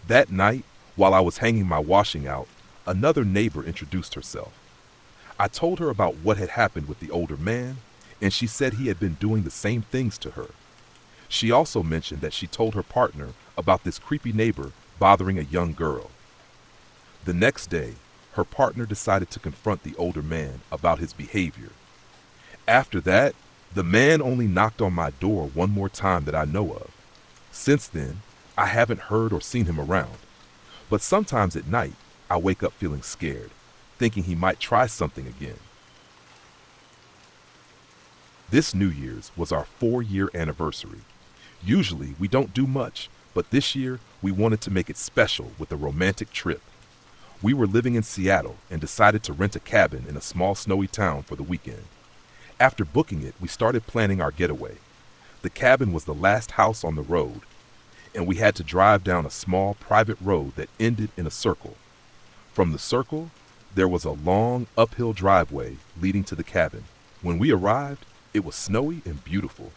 That night, while I was hanging my washing out, another neighbor introduced herself. I told her about what had happened with the older man, and she said he had been doing the same things to her. She also mentioned that she told her partner about this creepy neighbor bothering a young girl. The next day, her partner decided to confront the older man about his behavior. After that, the man only knocked on my door one more time that I know of. Since then, I haven't heard or seen him around. But sometimes at night, I wake up feeling scared, thinking he might try something again. This New Year's was our 4-year anniversary. Usually, we don't do much, but this year, we wanted to make it special with a romantic trip. We were living in Seattle and decided to rent a cabin in a small snowy town for the weekend. After booking it, we started planning our getaway. The cabin was the last house on the road, and we had to drive down a small private road that ended in a circle. From the circle, there was a long uphill driveway leading to the cabin. When we arrived, it was snowy and beautiful.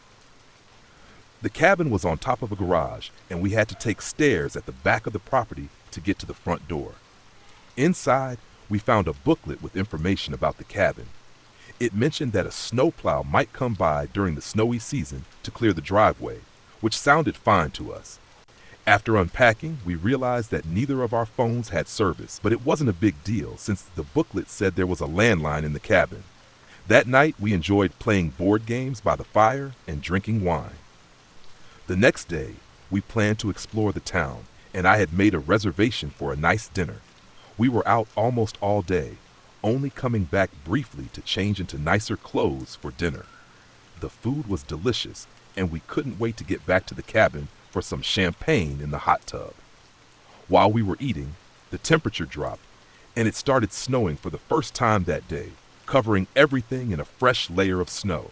The cabin was on top of a garage, and we had to take stairs at the back of the property to get to the front door. Inside, we found a booklet with information about the cabin. It mentioned that a snowplow might come by during the snowy season to clear the driveway, which sounded fine to us. After unpacking, we realized that neither of our phones had service, but it wasn't a big deal since the booklet said there was a landline in the cabin. That night, we enjoyed playing board games by the fire and drinking wine. The next day, we planned to explore the town, and I had made a reservation for a nice dinner. We were out almost all day, only coming back briefly to change into nicer clothes for dinner. The food was delicious, and we couldn't wait to get back to the cabin for some champagne in the hot tub. While we were eating, the temperature dropped, and it started snowing for the first time that day, covering everything in a fresh layer of snow.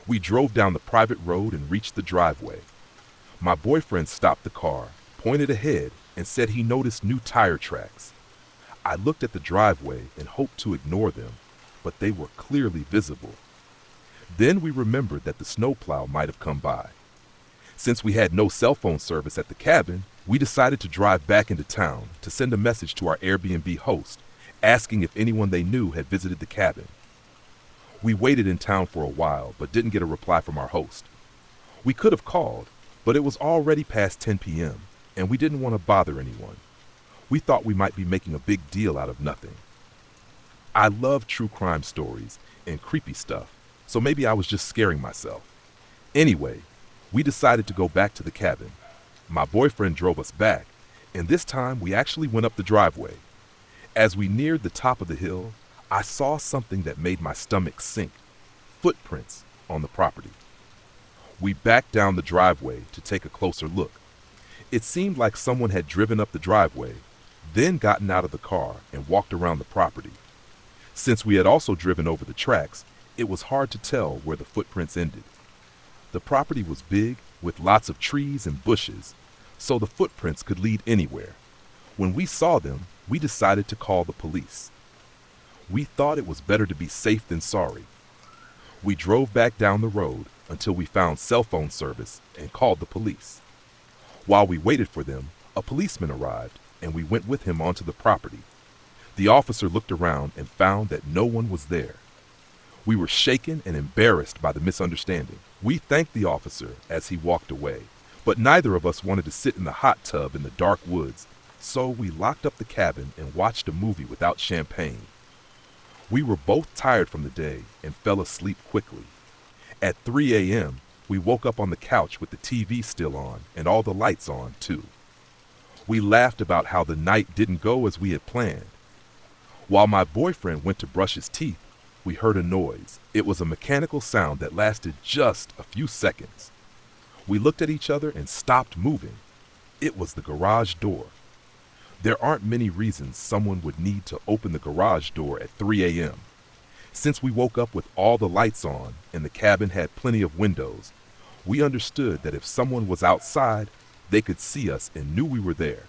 We drove down the private road and reached the driveway. My boyfriend stopped the car, pointed ahead, and said he noticed new tire tracks. I looked at the driveway and hoped to ignore them, but they were clearly visible. Then we remembered that the snowplow might have come by. Since we had no cell phone service at the cabin, we decided to drive back into town to send a message to our Airbnb host, asking if anyone they knew had visited the cabin. We waited in town for a while, but didn't get a reply from our host. We could have called, but it was already past 10 p.m., and we didn't want to bother anyone. We thought we might be making a big deal out of nothing. I love true crime stories and creepy stuff, so maybe I was just scaring myself. Anyway, we decided to go back to the cabin. My boyfriend drove us back, and this time we actually went up the driveway. As we neared the top of the hill, I saw something that made my stomach sink. Footprints on the property. We backed down the driveway to take a closer look. It seemed like someone had driven up the driveway, then gotten out of the car and walked around the property. Since we had also driven over the tracks, it was hard to tell where the footprints ended. The property was big, with lots of trees and bushes, so the footprints could lead anywhere. When we saw them, we decided to call the police. We thought it was better to be safe than sorry. We drove back down the road until we found cell phone service and called the police. While we waited for them, a policeman arrived, and we went with him onto the property. The officer looked around and found that no one was there. We were shaken and embarrassed by the misunderstanding. We thanked the officer as he walked away, but neither of us wanted to sit in the hot tub in the dark woods, so we locked up the cabin and watched a movie without champagne. We were both tired from the day and fell asleep quickly. At 3 a.m., we woke up on the couch with the TV still on and all the lights on, too. We laughed about how the night didn't go as we had planned. While my boyfriend went to brush his teeth, we heard a noise. It was a mechanical sound that lasted just a few seconds. We looked at each other and stopped moving. It was the garage door. There aren't many reasons someone would need to open the garage door at 3 a.m. Since we woke up with all the lights on and the cabin had plenty of windows, we understood that if someone was outside, they could see us and knew we were there.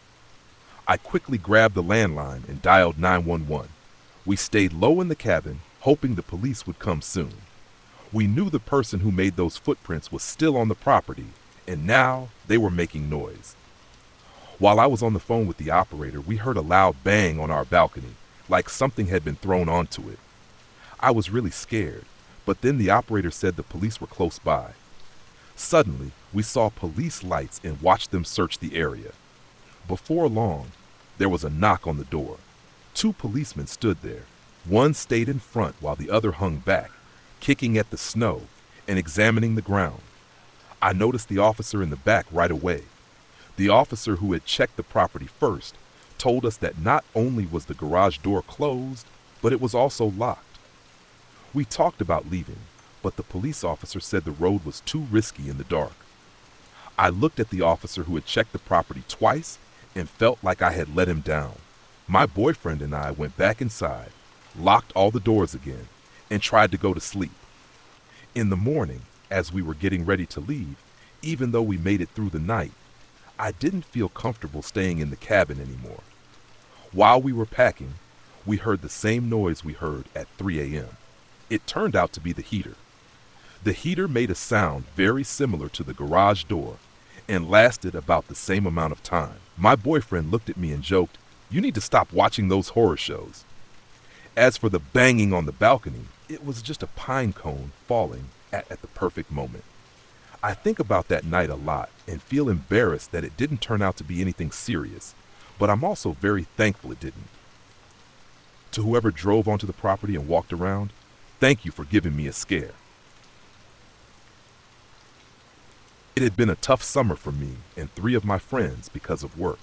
I quickly grabbed the landline and dialed 911. We stayed low in the cabin, hoping the police would come soon. We knew the person who made those footprints was still on the property, and now they were making noise. While I was on the phone with the operator, we heard a loud bang on our balcony, like something had been thrown onto it. I was really scared, but then the operator said the police were close by. Suddenly, we saw police lights and watched them search the area. Before long, there was a knock on the door. 2 policemen stood there. One stayed in front while the other hung back, kicking at the snow and examining the ground. I noticed the officer in the back right away. The officer who had checked the property first told us that not only was the garage door closed, but it was also locked. We talked about leaving, but the police officer said the road was too risky in the dark. I looked at the officer who had checked the property twice and felt like I had let him down. My boyfriend and I went back inside, locked all the doors again, and tried to go to sleep. In the morning, as we were getting ready to leave, even though we made it through the night, I didn't feel comfortable staying in the cabin anymore. While we were packing, we heard the same noise we heard at 3 a.m. It turned out to be the heater. The heater made a sound very similar to the garage door and lasted about the same amount of time. My boyfriend looked at me and joked, "You need to stop watching those horror shows." As for the banging on the balcony, it was just a pine cone falling at the perfect moment. I think about that night a lot and feel embarrassed that it didn't turn out to be anything serious, but I'm also very thankful it didn't. To whoever drove onto the property and walked around, thank you for giving me a scare. It had been a tough summer for me and 3 of my friends because of work.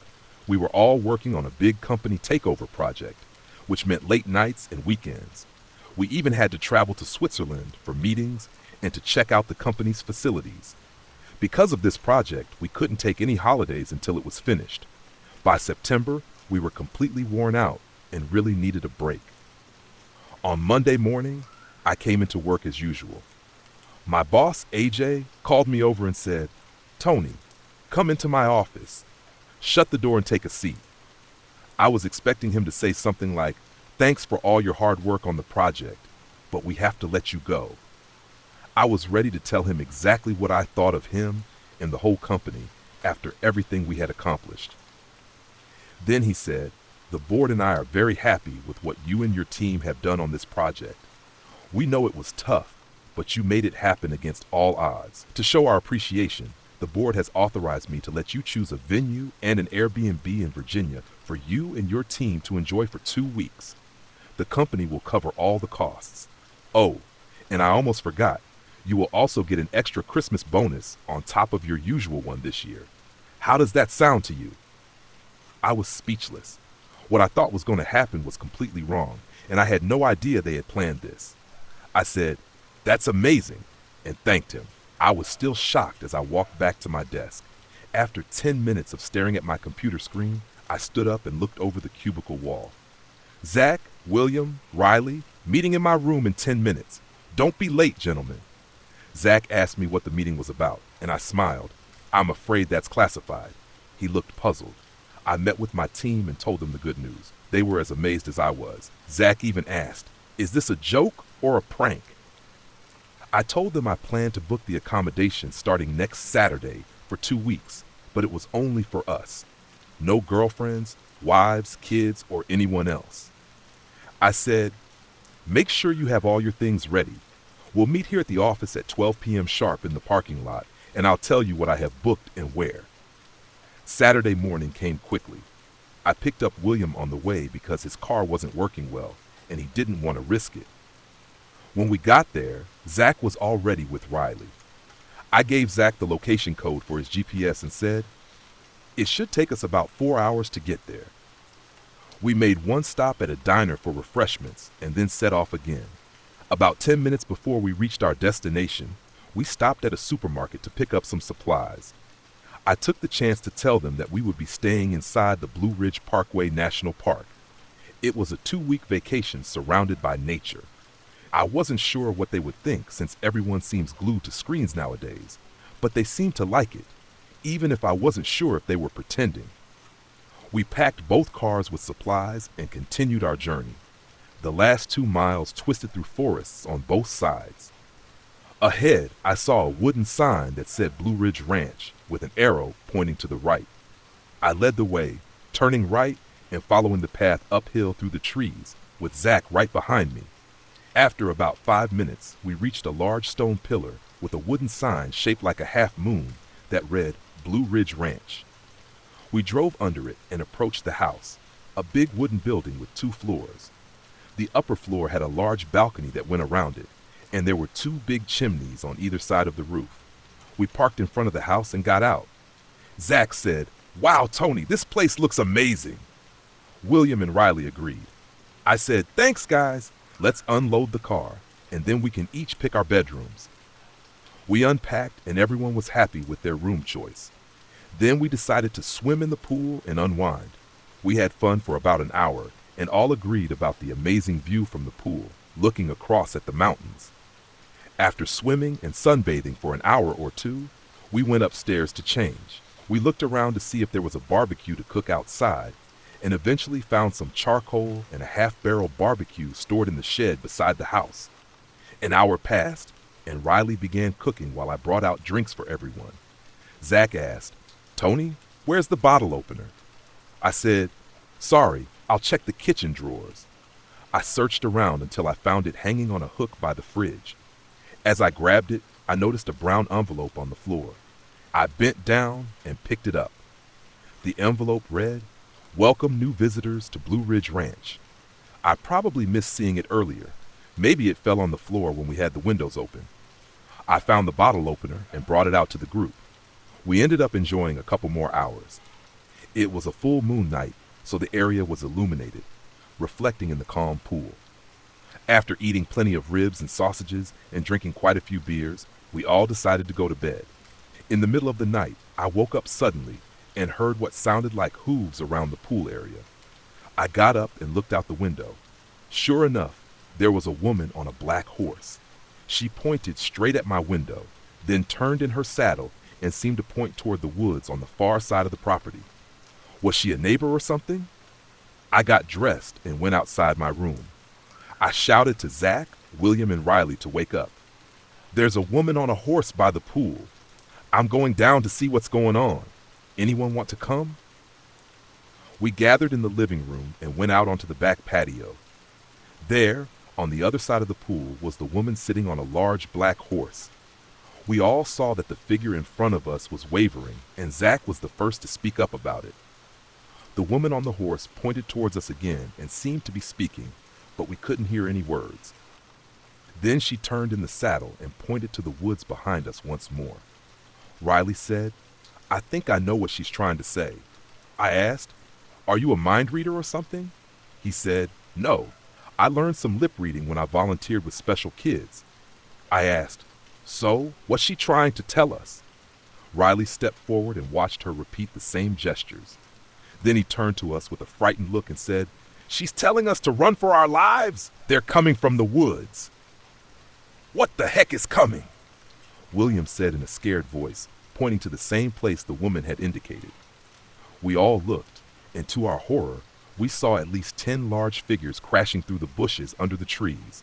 We were all working on a big company takeover project, which meant late nights and weekends. We even had to travel to Switzerland for meetings and to check out the company's facilities. Because of this project, we couldn't take any holidays until it was finished. By September, we were completely worn out and really needed a break. On Monday morning, I came into work as usual. My boss, AJ, called me over and said, "Tony, come into my office. Shut the door and take a seat." I was expecting him to say something like, "Thanks for all your hard work on the project, but we have to let you go." I was ready to tell him exactly what I thought of him and the whole company after everything we had accomplished. Then he said, "The board and I are very happy with what you and your team have done on this project. We know it was tough, but you made it happen against all odds. To show our appreciation, the board has authorized me to let you choose a venue and an Airbnb in Virginia for you and your team to enjoy for 2 weeks. The company will cover all the costs. Oh, and I almost forgot, you will also get an extra Christmas bonus on top of your usual one this year. How does that sound to you?" I was speechless. What I thought was going to happen was completely wrong, and I had no idea they had planned this. I said, "That's amazing," and thanked him. I was still shocked as I walked back to my desk. After 10 minutes of staring at my computer screen, I stood up and looked over the cubicle wall. "Zach, William, Riley, meeting in my room in 10 minutes. Don't be late, gentlemen." Zach asked me what the meeting was about, and I smiled. "I'm afraid that's classified." He looked puzzled. I met with my team and told them the good news. They were as amazed as I was. Zach even asked, "Is this a joke or a prank?" I told them I planned to book the accommodation starting next Saturday for 2 weeks, but it was only for us. No girlfriends, wives, kids, or anyone else. I said, "Make sure you have all your things ready. We'll meet here at the office at 12 p.m. sharp in the parking lot, and I'll tell you what I have booked and where." Saturday morning came quickly. I picked up William on the way because his car wasn't working well, and he didn't want to risk it. When we got there, Zach was already with Riley. I gave Zach the location code for his GPS and said, "It should take us about 4 hours to get there." We made one stop at a diner for refreshments and then set off again. About 10 minutes before we reached our destination, we stopped at a supermarket to pick up some supplies. I took the chance to tell them that we would be staying inside the Blue Ridge Parkway National Park. It was a 2-week vacation surrounded by nature. I wasn't sure what they would think since everyone seems glued to screens nowadays, but they seemed to like it, even if I wasn't sure if they were pretending. We packed both cars with supplies and continued our journey. The last 2 miles twisted through forests on both sides. Ahead, I saw a wooden sign that said Blue Ridge Ranch with an arrow pointing to the right. I led the way, turning right and following the path uphill through the trees, with Zach right behind me. After about 5 minutes, we reached a large stone pillar with a wooden sign shaped like a half moon that read Blue Ridge Ranch. We drove under it and approached the house, a big wooden building with 2 floors. The upper floor had a large balcony that went around it, and there were 2 big chimneys on either side of the roof. We parked in front of the house and got out. Zach said, "Wow, Tony, this place looks amazing." William and Riley agreed. I said, "Thanks, guys. Let's unload the car, and then we can each pick our bedrooms." We unpacked, and everyone was happy with their room choice. Then we decided to swim in the pool and unwind. We had fun for about an hour, and all agreed about the amazing view from the pool, looking across at the mountains. After swimming and sunbathing for an hour or 2, we went upstairs to change. We looked around to see if there was a barbecue to cook outside, and eventually found some charcoal and a half-barrel barbecue stored in the shed beside the house. An hour passed, and Riley began cooking while I brought out drinks for everyone. Zach asked, "Tony, where's the bottle opener?" I said, "Sorry, I'll check the kitchen drawers." I searched around until I found it hanging on a hook by the fridge. As I grabbed it, I noticed a brown envelope on the floor. I bent down and picked it up. The envelope read, "Welcome new visitors to Blue Ridge Ranch." I probably missed seeing it earlier. Maybe it fell on the floor when we had the windows open. I found the bottle opener and brought it out to the group. We ended up enjoying a couple more hours. It was a full moon night, so the area was illuminated, reflecting in the calm pool. After eating plenty of ribs and sausages and drinking quite a few beers, we all decided to go to bed. In the middle of the night, I woke up suddenly and heard what sounded like hooves around the pool area. I got up and looked out the window. Sure enough, there was a woman on a black horse. She pointed straight at my window, then turned in her saddle and seemed to point toward the woods on the far side of the property. Was she a neighbor or something? I got dressed and went outside my room. I shouted to Zach, William, and Riley to wake up. There's a woman on a horse by the pool. I'm going down to see what's going on. Anyone want to come? We gathered in the living room and went out onto the back patio. There, on the other side of the pool, was the woman sitting on a large black horse. We all saw that the figure in front of us was wavering, and Zach was the first to speak up about it. The woman on the horse pointed towards us again and seemed to be speaking, but we couldn't hear any words. Then she turned in the saddle and pointed to the woods behind us once more. Riley said, "I think I know what she's trying to say." I asked, "Are you a mind reader or something?" He said, "No, I learned some lip reading when I volunteered with special kids." I asked, "So, what's she trying to tell us?" Riley stepped forward and watched her repeat the same gestures. Then he turned to us with a frightened look and said, "She's telling us to run for our lives. They're coming from the woods." "What the heck is coming?" William said in a scared voice, pointing to the same place the woman had indicated. We all looked, and to our horror, we saw at least 10 large figures crashing through the bushes under the trees.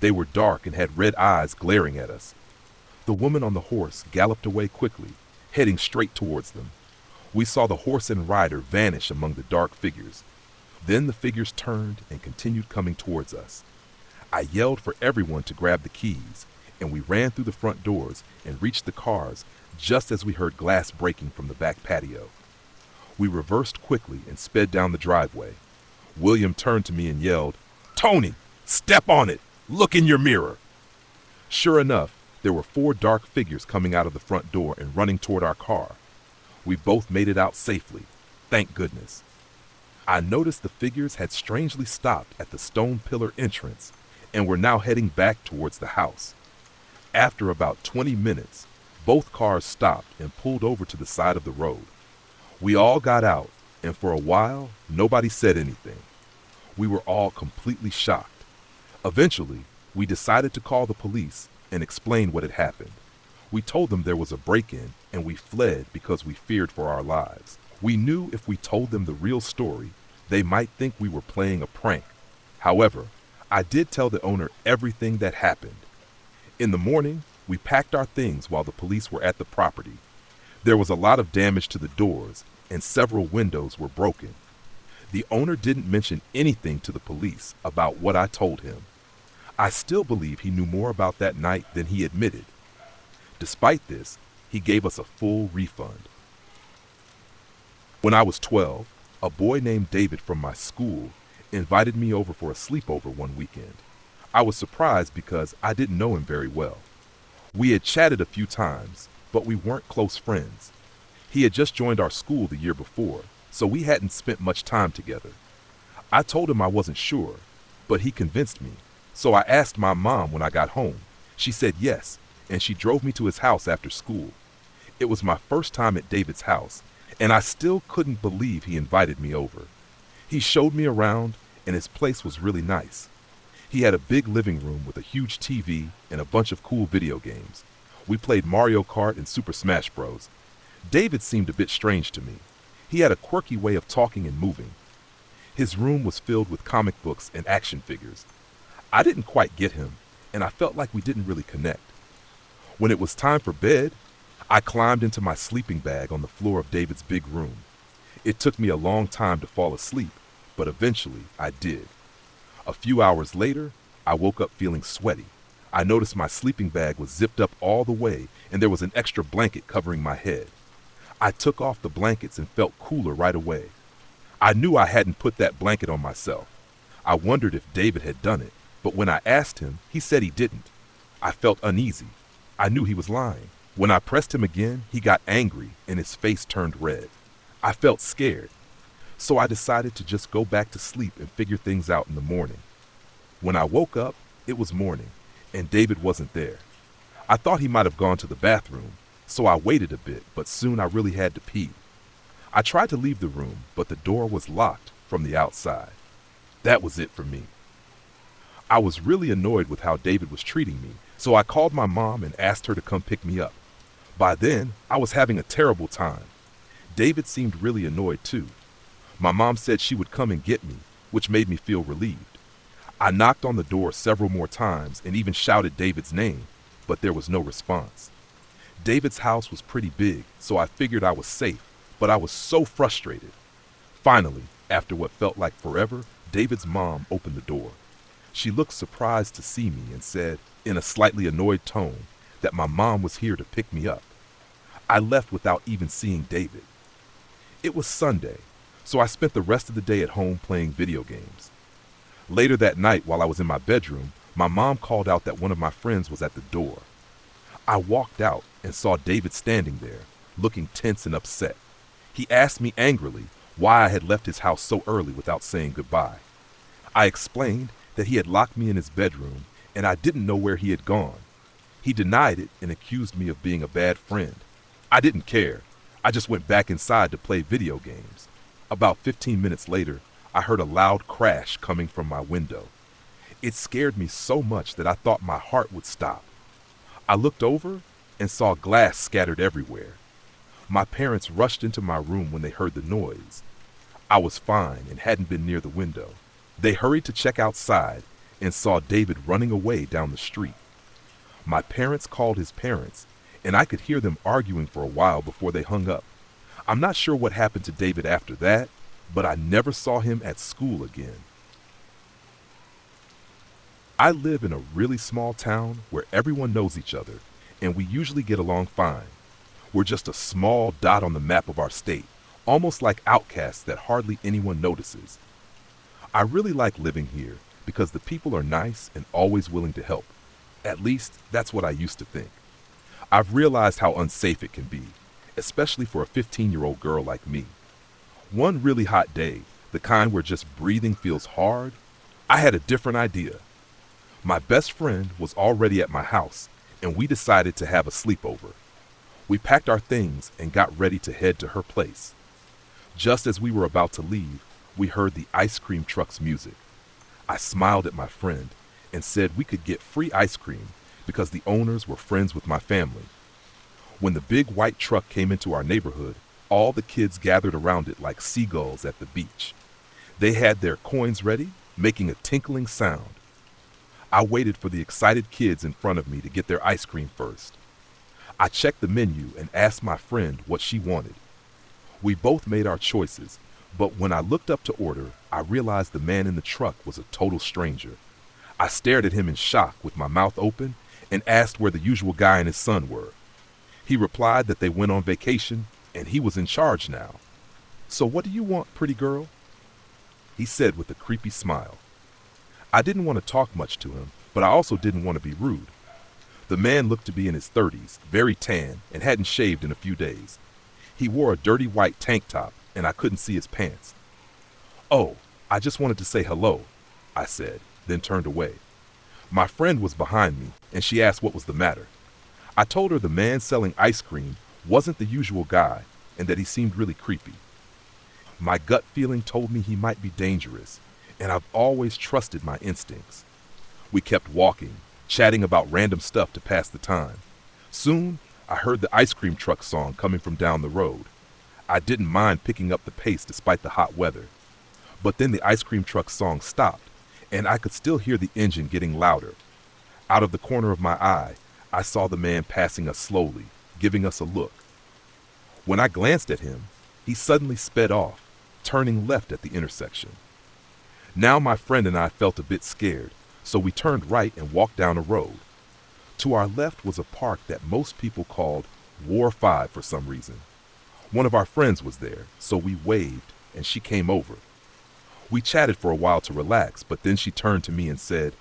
They were dark and had red eyes glaring at us. The woman on the horse galloped away quickly, heading straight towards them. We saw the horse and rider vanish among the dark figures. Then the figures turned and continued coming towards us. I yelled for everyone to grab the keys, and we ran through the front doors and reached the cars just as we heard glass breaking from the back patio. We reversed quickly and sped down the driveway. William turned to me and yelled, "Tony, step on it! Look in your mirror!" Sure enough, there were 4 dark figures coming out of the front door and running toward our car. We both made it out safely, thank goodness. I noticed the figures had strangely stopped at the stone pillar entrance and were now heading back towards the house. After about 20 minutes, both cars stopped and pulled over to the side of the road. We all got out, and for a while, nobody said anything. We were all completely shocked. Eventually, we decided to call the police and explain what had happened. We told them there was a break-in, and we fled because we feared for our lives. We knew if we told them the real story, they might think we were playing a prank. However, I did tell the owner everything that happened. In the morning, we packed our things while the police were at the property. There was a lot of damage to the doors, and several windows were broken. The owner didn't mention anything to the police about what I told him. I still believe he knew more about that night than he admitted. Despite this, he gave us a full refund. When I was 12, a boy named David from my school invited me over for a sleepover one weekend. I was surprised because I didn't know him very well. We had chatted a few times, but we weren't close friends. He had just joined our school the year before, so we hadn't spent much time together. I told him I wasn't sure, but he convinced me, so I asked my mom when I got home. She said yes, and she drove me to his house after school. It was my first time at David's house, and I still couldn't believe he invited me over. He showed me around, and his place was really nice. He had a big living room with a huge TV and a bunch of cool video games. We played Mario Kart and Super Smash Bros. David seemed a bit strange to me. He had a quirky way of talking and moving. His room was filled with comic books and action figures. I didn't quite get him, and I felt like we didn't really connect. When it was time for bed, I climbed into my sleeping bag on the floor of David's big room. It took me a long time to fall asleep, but eventually I did. A few hours later, I woke up feeling sweaty. I noticed my sleeping bag was zipped up all the way, and there was an extra blanket covering my head. I took off the blankets and felt cooler right away. I knew I hadn't put that blanket on myself. I wondered if David had done it, but when I asked him, he said he didn't. I felt uneasy. I knew he was lying. When I pressed him again, he got angry and his face turned red. I felt scared, so I decided to just go back to sleep and figure things out in the morning. When I woke up, it was morning, and David wasn't there. I thought he might have gone to the bathroom, so I waited a bit, but soon I really had to pee. I tried to leave the room, but the door was locked from the outside. That was it for me. I was really annoyed with how David was treating me, so I called my mom and asked her to come pick me up. By then, I was having a terrible time. David seemed really annoyed too. My mom said she would come and get me, which made me feel relieved. I knocked on the door several more times and even shouted David's name, but there was no response. David's house was pretty big, so I figured I was safe, but I was so frustrated. Finally, after what felt like forever, David's mom opened the door. She looked surprised to see me and said, in a slightly annoyed tone, that my mom was here to pick me up. I left without even seeing David. It was Sunday, so I spent the rest of the day at home playing video games. Later that night, while I was in my bedroom, my mom called out that one of my friends was at the door. I walked out and saw David standing there, looking tense and upset. He asked me angrily why I had left his house so early without saying goodbye. I explained that he had locked me in his bedroom and I didn't know where he had gone. He denied it and accused me of being a bad friend. I didn't care. I just went back inside to play video games. About 15 minutes later, I heard a loud crash coming from my window. It scared me so much that I thought my heart would stop. I looked over and saw glass scattered everywhere. My parents rushed into my room when they heard the noise. I was fine and hadn't been near the window. They hurried to check outside and saw David running away down the street. My parents called his parents, and I could hear them arguing for a while before they hung up. I'm not sure what happened to David after that, but I never saw him at school again. I live in a really small town where everyone knows each other, and we usually get along fine. We're just a small dot on the map of our state, almost like outcasts that hardly anyone notices. I really like living here because the people are nice and always willing to help. At least, that's what I used to think. I've realized how unsafe it can be, especially for a 15-year-old girl like me. One really hot day, the kind where just breathing feels hard, I had a different idea. My best friend was already at my house, and we decided to have a sleepover. We packed our things and got ready to head to her place. Just as we were about to leave, we heard the ice cream truck's music. I smiled at my friend and said we could get free ice cream because the owners were friends with my family. When the big white truck came into our neighborhood, all the kids gathered around it like seagulls at the beach. They had their coins ready, making a tinkling sound. I waited for the excited kids in front of me to get their ice cream first. I checked the menu and asked my friend what she wanted. We both made our choices, but when I looked up to order, I realized the man in the truck was a total stranger. I stared at him in shock with my mouth open and asked where the usual guy and his son were. He replied that they went on vacation and he was in charge now. "So what do you want, pretty girl?" he said with a creepy smile. I didn't want to talk much to him, but I also didn't want to be rude. The man looked to be in his 30s, very tan, and hadn't shaved in a few days. He wore a dirty white tank top, and I couldn't see his pants. "Oh, I just wanted to say hello," I said, then turned away. My friend was behind me, and she asked what was the matter. I told her the man selling ice cream wasn't the usual guy, and that he seemed really creepy. My gut feeling told me he might be dangerous, and I've always trusted my instincts. We kept walking, chatting about random stuff to pass the time. Soon, I heard the ice cream truck song coming from down the road. I didn't mind picking up the pace despite the hot weather. But then the ice cream truck song stopped, and I could still hear the engine getting louder. Out of the corner of my eye, I saw the man passing us slowly, giving us a look. When I glanced at him, he suddenly sped off, turning left at the intersection. Now my friend and I felt a bit scared, so we turned right and walked down a road. To our left was a park that most people called War 5 for some reason. One of our friends was there, so we waved and she came over. We chatted for a while to relax, but then she turned to me and said,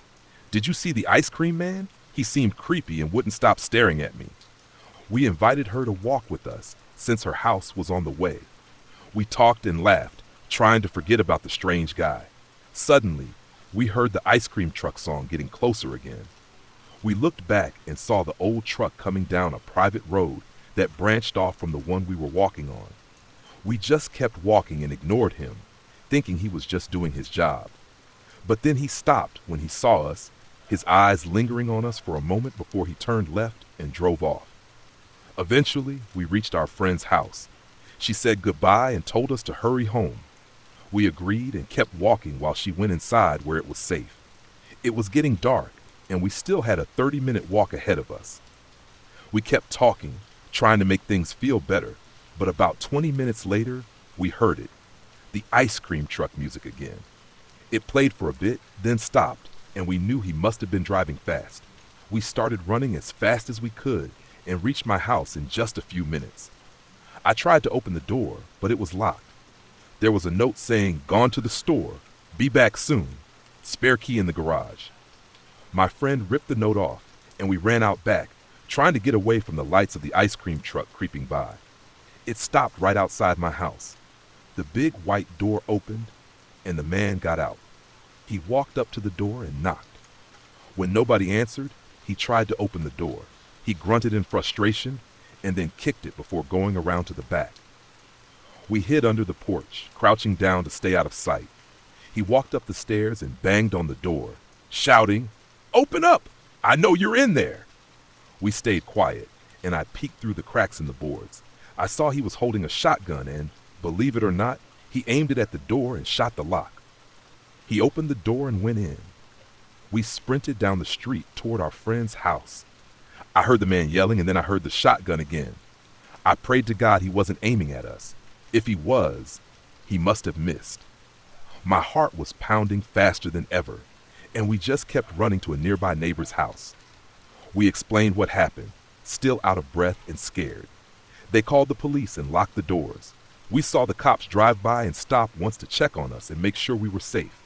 "Did you see the ice cream man? He seemed creepy and wouldn't stop staring at me." We invited her to walk with us since her house was on the way. We talked and laughed, trying to forget about the strange guy. Suddenly, we heard the ice cream truck song getting closer again. We looked back and saw the old truck coming down a private road that branched off from the one we were walking on. We just kept walking and ignored him, thinking he was just doing his job. But then he stopped when he saw us, his eyes lingering on us for a moment before he turned left and drove off. Eventually, we reached our friend's house. She said goodbye and told us to hurry home. We agreed and kept walking while she went inside where it was safe. It was getting dark, and we still had a 30-minute walk ahead of us. We kept talking, trying to make things feel better, but about 20 minutes later, we heard it. The ice cream truck music again. It played for a bit, then stopped, and we knew he must have been driving fast. We started running as fast as we could and reached my house in just a few minutes. I tried to open the door, but it was locked. There was a note saying, "Gone to the store. Be back soon. Spare key in the garage." My friend ripped the note off, and we ran out back, trying to get away from the lights of the ice cream truck creeping by. It stopped right outside my house. The big white door opened, and the man got out. He walked up to the door and knocked. When nobody answered, he tried to open the door. He grunted in frustration and then kicked it before going around to the back. We hid under the porch, crouching down to stay out of sight. He walked up the stairs and banged on the door, shouting, "Open up! I know you're in there!" We stayed quiet, and I peeked through the cracks in the boards. I saw he was holding a shotgun and, believe it or not, he aimed it at the door and shot the lock. He opened the door and went in. We sprinted down the street toward our friend's house. I heard the man yelling, and then I heard the shotgun again. I prayed to God he wasn't aiming at us. If he was, he must have missed. My heart was pounding faster than ever, and we just kept running to a nearby neighbor's house. We explained what happened, still out of breath and scared. They called the police and locked the doors. We saw the cops drive by and stop once to check on us and make sure we were safe.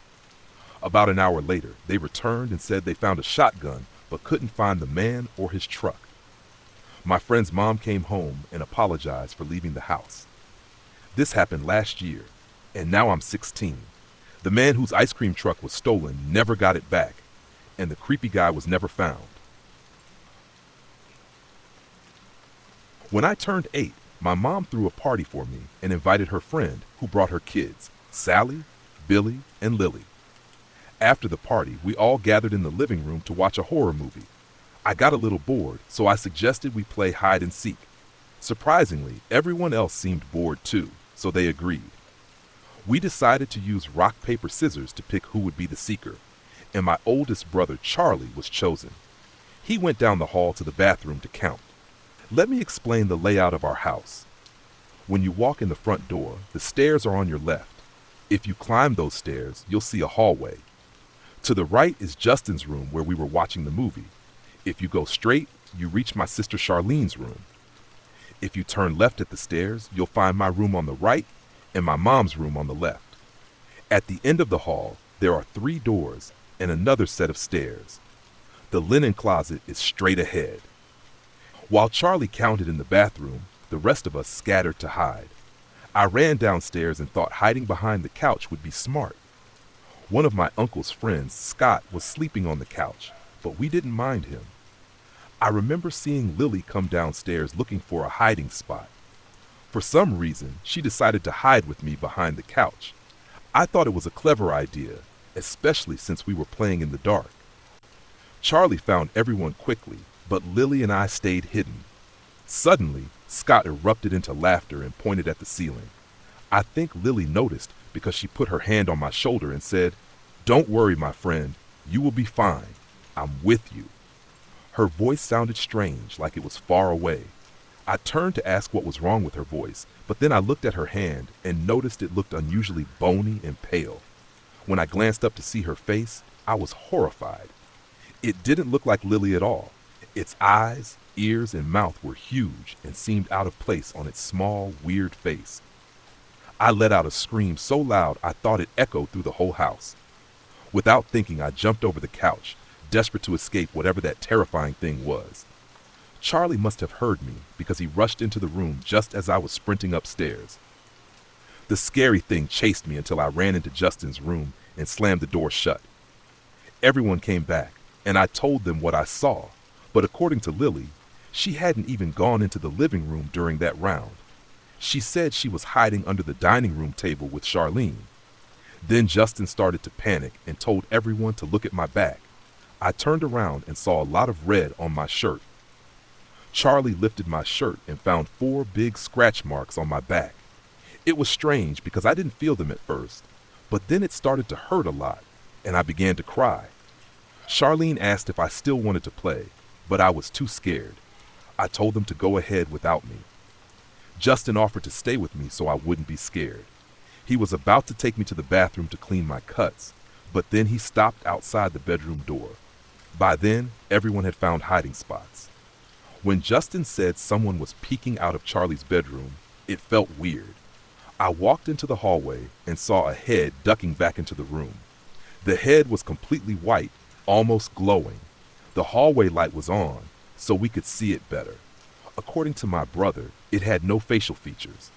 About an hour later, they returned and said they found a shotgun but couldn't find the man or his truck. My friend's mom came home and apologized for leaving the house. This happened last year, and now I'm 16. The man whose ice cream truck was stolen never got it back, and the creepy guy was never found. When I turned 8, my mom threw a party for me and invited her friend, who brought her kids, Sally, Billy, and Lily. After the party, we all gathered in the living room to watch a horror movie. I got a little bored, so I suggested we play hide and seek. Surprisingly, everyone else seemed bored too, so they agreed. We decided to use rock, paper, scissors to pick who would be the seeker, and my oldest brother, Charlie, was chosen. He went down the hall to the bathroom to count. Let me explain the layout of our house. When you walk in the front door, the stairs are on your left. If you climb those stairs, you'll see a hallway. To the right is Justin's room where we were watching the movie. If you go straight, you reach my sister Charlene's room. If you turn left at the stairs, you'll find my room on the right and my mom's room on the left. At the end of the hall, there are 3 doors and another set of stairs. The linen closet is straight ahead. While Charlie counted in the bathroom, the rest of us scattered to hide. I ran downstairs and thought hiding behind the couch would be smart. One of my uncle's friends, Scott, was sleeping on the couch, but we didn't mind him. I remember seeing Lily come downstairs looking for a hiding spot. For some reason, she decided to hide with me behind the couch. I thought it was a clever idea, especially since we were playing in the dark. Charlie found everyone quickly, but Lily and I stayed hidden. Suddenly, Scott erupted into laughter and pointed at the ceiling. I think Lily noticed because she put her hand on my shoulder and said, "Don't worry, my friend. You will be fine. I'm with you." Her voice sounded strange, like it was far away. I turned to ask what was wrong with her voice, but then I looked at her hand and noticed it looked unusually bony and pale. When I glanced up to see her face, I was horrified. It didn't look like Lily at all. Its eyes, ears, and mouth were huge and seemed out of place on its small, weird face. I let out a scream so loud I thought it echoed through the whole house. Without thinking, I jumped over the couch, desperate to escape whatever that terrifying thing was. Charlie must have heard me because he rushed into the room just as I was sprinting upstairs. The scary thing chased me until I ran into Justin's room and slammed the door shut. Everyone came back, and I told them what I saw, but according to Lily, she hadn't even gone into the living room during that round. She said she was hiding under the dining room table with Charlene. Then Justin started to panic and told everyone to look at my back. I turned around and saw a lot of red on my shirt. Charlie lifted my shirt and found 4 big scratch marks on my back. It was strange because I didn't feel them at first, but then it started to hurt a lot, and I began to cry. Charlene asked if I still wanted to play, but I was too scared. I told them to go ahead without me. Justin offered to stay with me so I wouldn't be scared. He was about to take me to the bathroom to clean my cuts, but then he stopped outside the bedroom door. By then, everyone had found hiding spots. When Justin said someone was peeking out of Charlie's bedroom, it felt weird. I walked into the hallway and saw a head ducking back into the room. The head was completely white, almost glowing. The hallway light was on, so we could see it better. According to my brother, it had no facial features.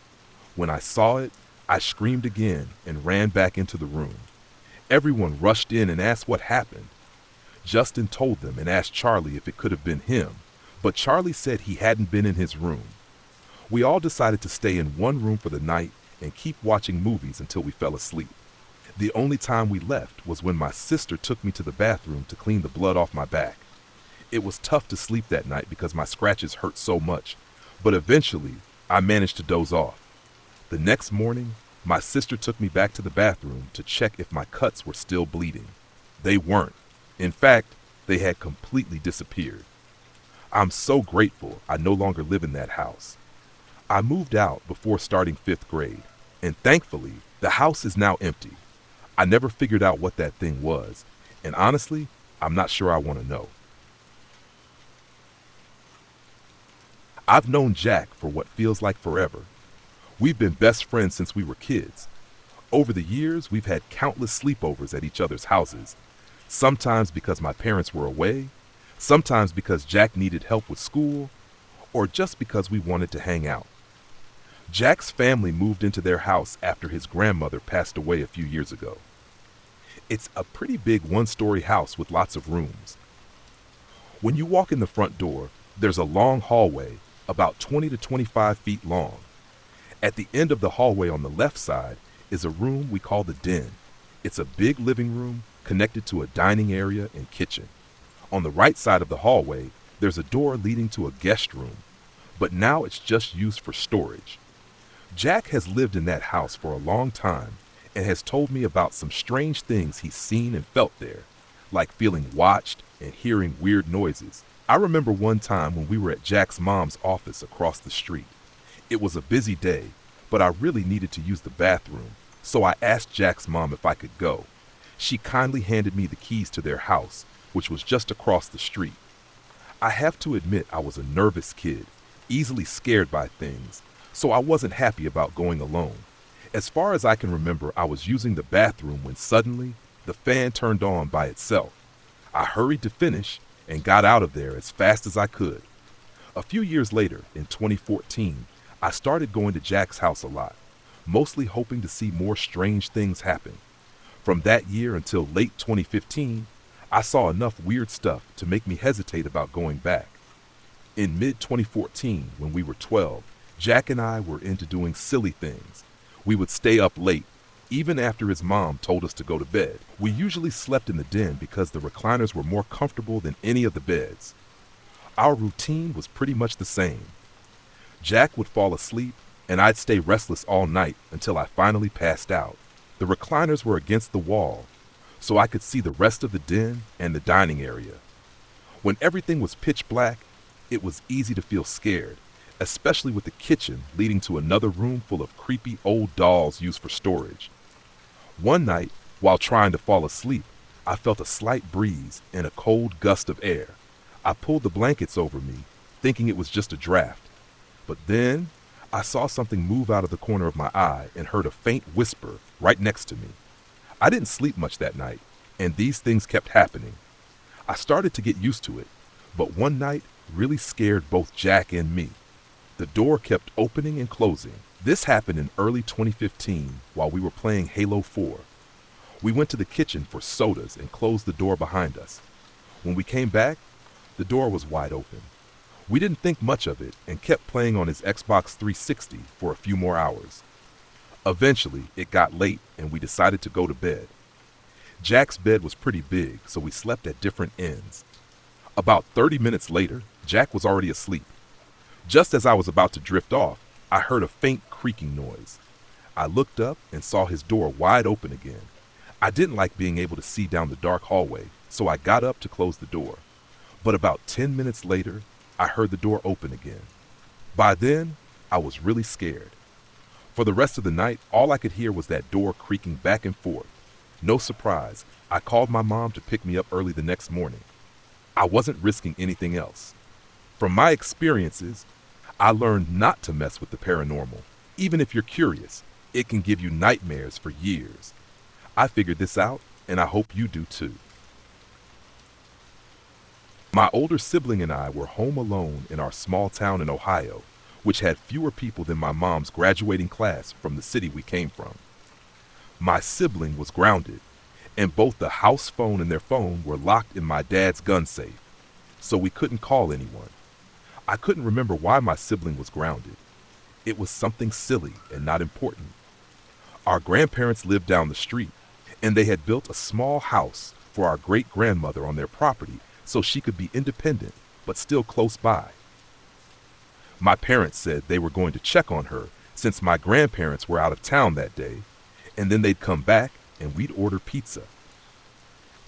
When I saw it, I screamed again and ran back into the room. Everyone rushed in and asked what happened. Justin told them and asked Charlie if it could have been him, but Charlie said he hadn't been in his room. We all decided to stay in one room for the night and keep watching movies until we fell asleep. The only time we left was when my sister took me to the bathroom to clean the blood off my back. It was tough to sleep that night because my scratches hurt so much, but eventually I managed to doze off. The next morning, my sister took me back to the bathroom to check if my cuts were still bleeding. They weren't. In fact, they had completely disappeared. I'm so grateful I no longer live in that house. I moved out before starting 5th grade, and thankfully, the house is now empty. I never figured out what that thing was, and honestly, I'm not sure I want to know. I've known Jack for what feels like forever. We've been best friends since we were kids. Over the years, we've had countless sleepovers at each other's houses, sometimes because my parents were away, sometimes because Jack needed help with school, or just because we wanted to hang out. Jack's family moved into their house after his grandmother passed away a few years ago. It's a pretty big one-story house with lots of rooms. When you walk in the front door, there's a long hallway, about 20 to 25 feet long. At the end of the hallway on the left side is a room we call the den. It's a big living room connected to a dining area and kitchen. On the right side of the hallway, there's a door leading to a guest room, but now it's just used for storage. Jack has lived in that house for a long time and has told me about some strange things he's seen and felt there, like feeling watched and hearing weird noises. I remember one time when we were at Jack's mom's office across the street. It was a busy day, but I really needed to use the bathroom, so I asked Jack's mom if I could go. She kindly handed me the keys to their house, which was just across the street. I have to admit I was a nervous kid, easily scared by things, so I wasn't happy about going alone. As far as I can remember, I was using the bathroom when suddenly the fan turned on by itself. I hurried to finish and got out of there as fast as I could. A few years later, in 2014, I started going to Jack's house a lot, mostly hoping to see more strange things happen. From that year until late 2015, I saw enough weird stuff to make me hesitate about going back. In mid-2014, when we were 12, Jack and I were into doing silly things. We would stay up late, even after his mom told us to go to bed. We usually slept in the den because the recliners were more comfortable than any of the beds. Our routine was pretty much the same. Jack would fall asleep, and I'd stay restless all night until I finally passed out. The recliners were against the wall, so I could see the rest of the den and the dining area. When everything was pitch black, it was easy to feel scared, especially with the kitchen leading to another room full of creepy old dolls used for storage. One night, while trying to fall asleep, I felt a slight breeze and a cold gust of air. I pulled the blankets over me, thinking it was just a draft. But then, I saw something move out of the corner of my eye and heard a faint whisper right next to me. I didn't sleep much that night, and these things kept happening. I started to get used to it, but one night really scared both Jack and me. The door kept opening and closing. This happened in early 2015 while we were playing Halo 4. We went to the kitchen for sodas and closed the door behind us. When we came back, the door was wide open. We didn't think much of it and kept playing on his Xbox 360 for a few more hours. Eventually, it got late and we decided to go to bed. Jack's bed was pretty big, so we slept at different ends. About 30 minutes later, Jack was already asleep. Just as I was about to drift off, I heard a faint creaking noise. I looked up and saw his door wide open again. I didn't like being able to see down the dark hallway, so I got up to close the door. But about 10 minutes later, I heard the door open again. By then, I was really scared. For the rest of the night, all I could hear was that door creaking back and forth. No surprise, I called my mom to pick me up early the next morning. I wasn't risking anything else. From my experiences, I learned not to mess with the paranormal. Even if you're curious, it can give you nightmares for years. I figured this out, and I hope you do too. My older sibling and I were home alone in our small town in Ohio, which had fewer people than my mom's graduating class from the city we came from. My sibling was grounded, and both the house phone and their phone were locked in my dad's gun safe, so we couldn't call anyone. I couldn't remember why my sibling was grounded. It was something silly and not important. Our grandparents lived down the street, and they had built a small house for our great-grandmother on their property so she could be independent but still close by. My parents said they were going to check on her since my grandparents were out of town that day, and then they'd come back and we'd order pizza.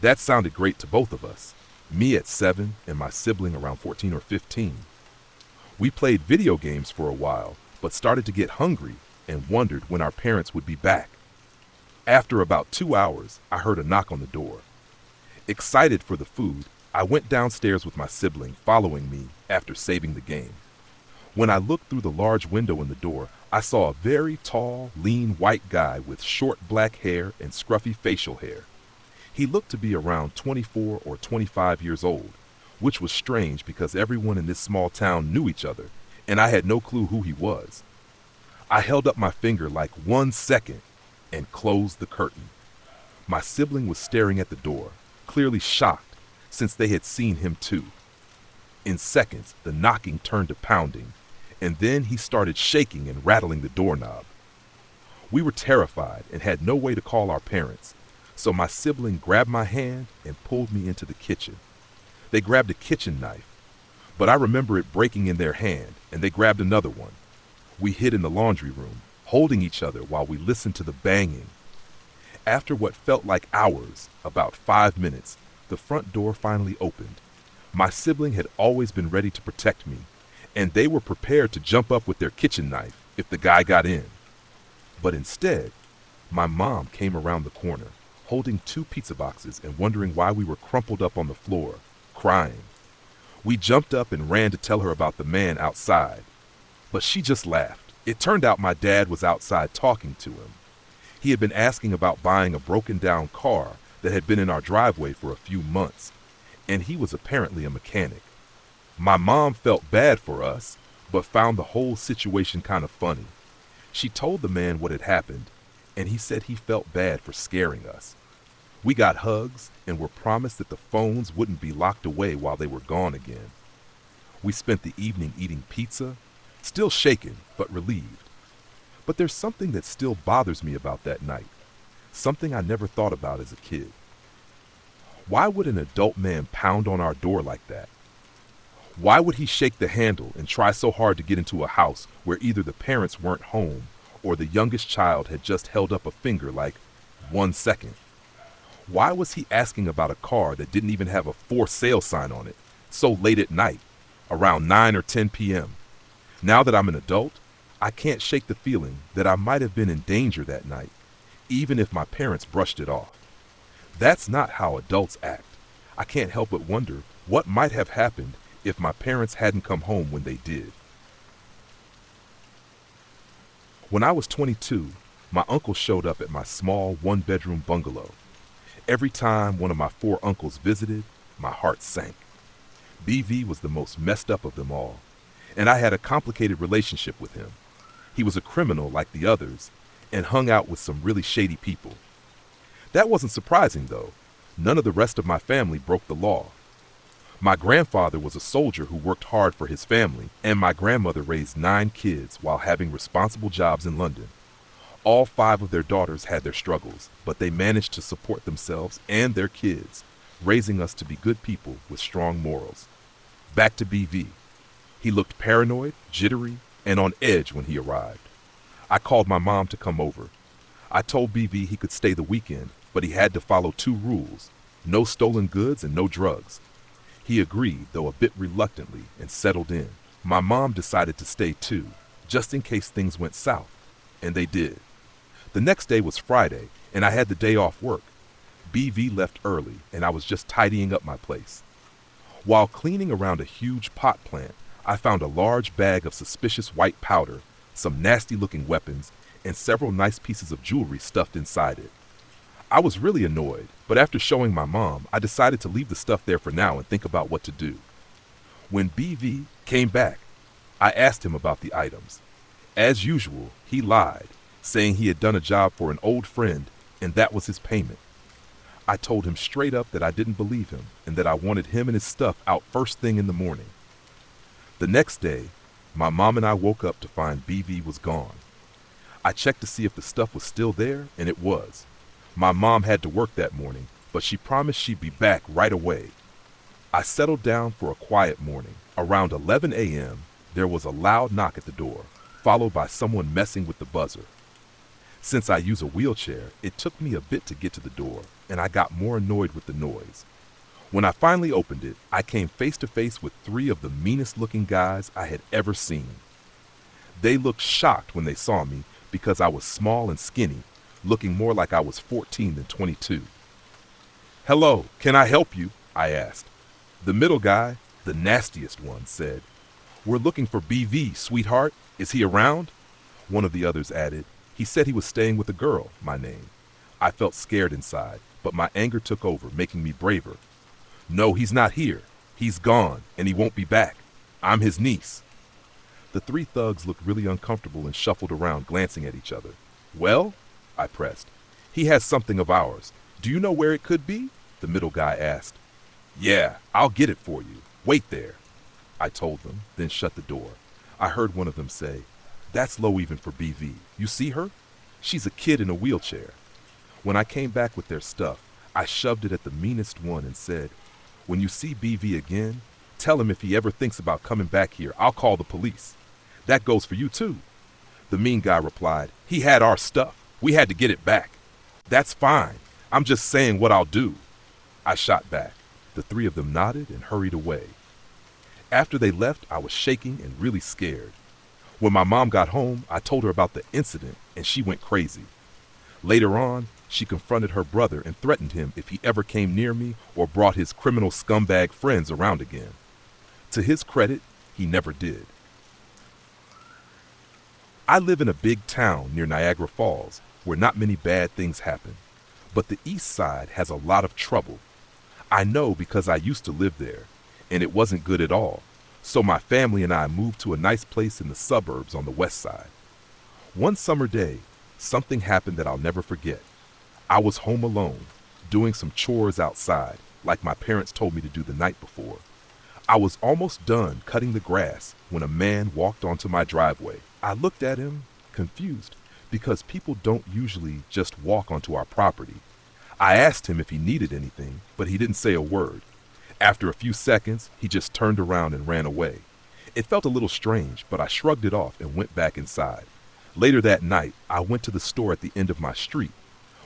That sounded great to both of us, me at 7 and my sibling around 14 or 15. We played video games for a while, but started to get hungry and wondered when our parents would be back. After about 2 hours, I heard a knock on the door. Excited for the food, I went downstairs with my sibling following me after saving the game. When I looked through the large window in the door, I saw a very tall, lean white guy with short black hair and scruffy facial hair. He looked to be around 24 or 25 years old, which was strange because everyone in this small town knew each other, and I had no clue who he was. I held up my finger like 1 second and closed the curtain. My sibling was staring at the door, clearly shocked, since they had seen him too. In seconds, the knocking turned to pounding, and then he started shaking and rattling the doorknob. We were terrified and had no way to call our parents, so my sibling grabbed my hand and pulled me into the kitchen. They grabbed a kitchen knife, but I remember it breaking in their hand, and they grabbed another one. We hid in the laundry room, holding each other while we listened to the banging. After what felt like hours, about 5 minutes, the front door finally opened. My sibling had always been ready to protect me, and they were prepared to jump up with their kitchen knife if the guy got in. But instead, my mom came around the corner, holding 2 pizza boxes and wondering why we were crumpled up on the floor, crying. We jumped up and ran to tell her about the man outside, but she just laughed. It turned out my dad was outside talking to him. He had been asking about buying a broken-down car that had been in our driveway for a few months, and he was apparently a mechanic. My mom felt bad for us, but found the whole situation kind of funny. She told the man what had happened, and he said he felt bad for scaring us. We got hugs and were promised that the phones wouldn't be locked away while they were gone again. We spent the evening eating pizza, still shaken but relieved. But there's something that still bothers me about that night, something I never thought about as a kid. Why would an adult man pound on our door like that? Why would he shake the handle and try so hard to get into a house where either the parents weren't home or the youngest child had just held up a finger like 1 second? Why was he asking about a car that didn't even have a for sale sign on it so late at night, around 9 or 10 p.m.? Now that I'm an adult, I can't shake the feeling that I might have been in danger that night, even if my parents brushed it off. That's not how adults act. I can't help but wonder what might have happened if my parents hadn't come home when they did. When I was 22, my uncle showed up at my small 1-bedroom bungalow. Every time one of my 4 uncles visited, my heart sank. BV was the most messed up of them all, and I had a complicated relationship with him. He was a criminal like the others and hung out with some really shady people. That wasn't surprising, though. None of the rest of my family broke the law. My grandfather was a soldier who worked hard for his family, and my grandmother raised 9 kids while having responsible jobs in London. All 5 of their daughters had their struggles, but they managed to support themselves and their kids, raising us to be good people with strong morals. Back to BV. He looked paranoid, jittery, and on edge when he arrived. I called my mom to come over. I told BV he could stay the weekend, but he had to follow 2 rules. No stolen goods and no drugs. He agreed, though a bit reluctantly, and settled in. My mom decided to stay too, just in case things went south. And they did. The next day was Friday, and I had the day off work. BV left early, and I was just tidying up my place. While cleaning around a huge pot plant, I found a large bag of suspicious white powder, some nasty-looking weapons, and several nice pieces of jewelry stuffed inside it. I was really annoyed, but after showing my mom, I decided to leave the stuff there for now and think about what to do. When BV came back, I asked him about the items. As usual, he lied, saying he had done a job for an old friend and that was his payment. I told him straight up that I didn't believe him and that I wanted him and his stuff out first thing in the morning. The next day, my mom and I woke up to find BV was gone. I checked to see if the stuff was still there, and it was. My mom had to work that morning, but she promised she'd be back right away. I settled down for a quiet morning. Around 11 a.m., there was a loud knock at the door, followed by someone messing with the buzzer. Since I use a wheelchair, it took me a bit to get to the door, and I got more annoyed with the noise. When I finally opened it, I came face to face with three of the meanest looking guys I had ever seen. They looked shocked when they saw me because I was small and skinny, looking more like I was 14 than 22. "Hello, can I help you?" I asked. The middle guy, the nastiest one, said, "We're looking for BV, sweetheart. Is he around?" One of the others added, "He said he was staying with a girl, my name." I felt scared inside, but my anger took over, making me braver. "No, he's not here. He's gone, and he won't be back. I'm his niece." The three thugs looked really uncomfortable and shuffled around, glancing at each other. "Well," I pressed, "he has something of ours. Do you know where it could be?" the middle guy asked. "Yeah, I'll get it for you. Wait there," I told them, then shut the door. I heard one of them say, "That's low even for BV. You see her? She's a kid in a wheelchair." When I came back with their stuff, I shoved it at the meanest one and said, "When you see BV again, tell him if he ever thinks about coming back here, I'll call the police. That goes for you too." The mean guy replied, "He had our stuff. We had to get it back." "That's fine. I'm just saying what I'll do." I shot back. The three of them nodded and hurried away. After they left, I was shaking and really scared. When my mom got home, I told her about the incident, and she went crazy. Later on, she confronted her brother and threatened him if he ever came near me or brought his criminal scumbag friends around again. To his credit, he never did. I live in a big town near Niagara Falls, where not many bad things happen. But the east side has a lot of trouble. I know because I used to live there, and it wasn't good at all. So my family and I moved to a nice place in the suburbs on the west side. One summer day, something happened that I'll never forget. I was home alone, doing some chores outside, like my parents told me to do the night before. I was almost done cutting the grass when a man walked onto my driveway. I looked at him, confused, because people don't usually just walk onto our property. I asked him if he needed anything, but he didn't say a word. After a few seconds, he just turned around and ran away. It felt a little strange, but I shrugged it off and went back inside. Later that night, I went to the store at the end of my street.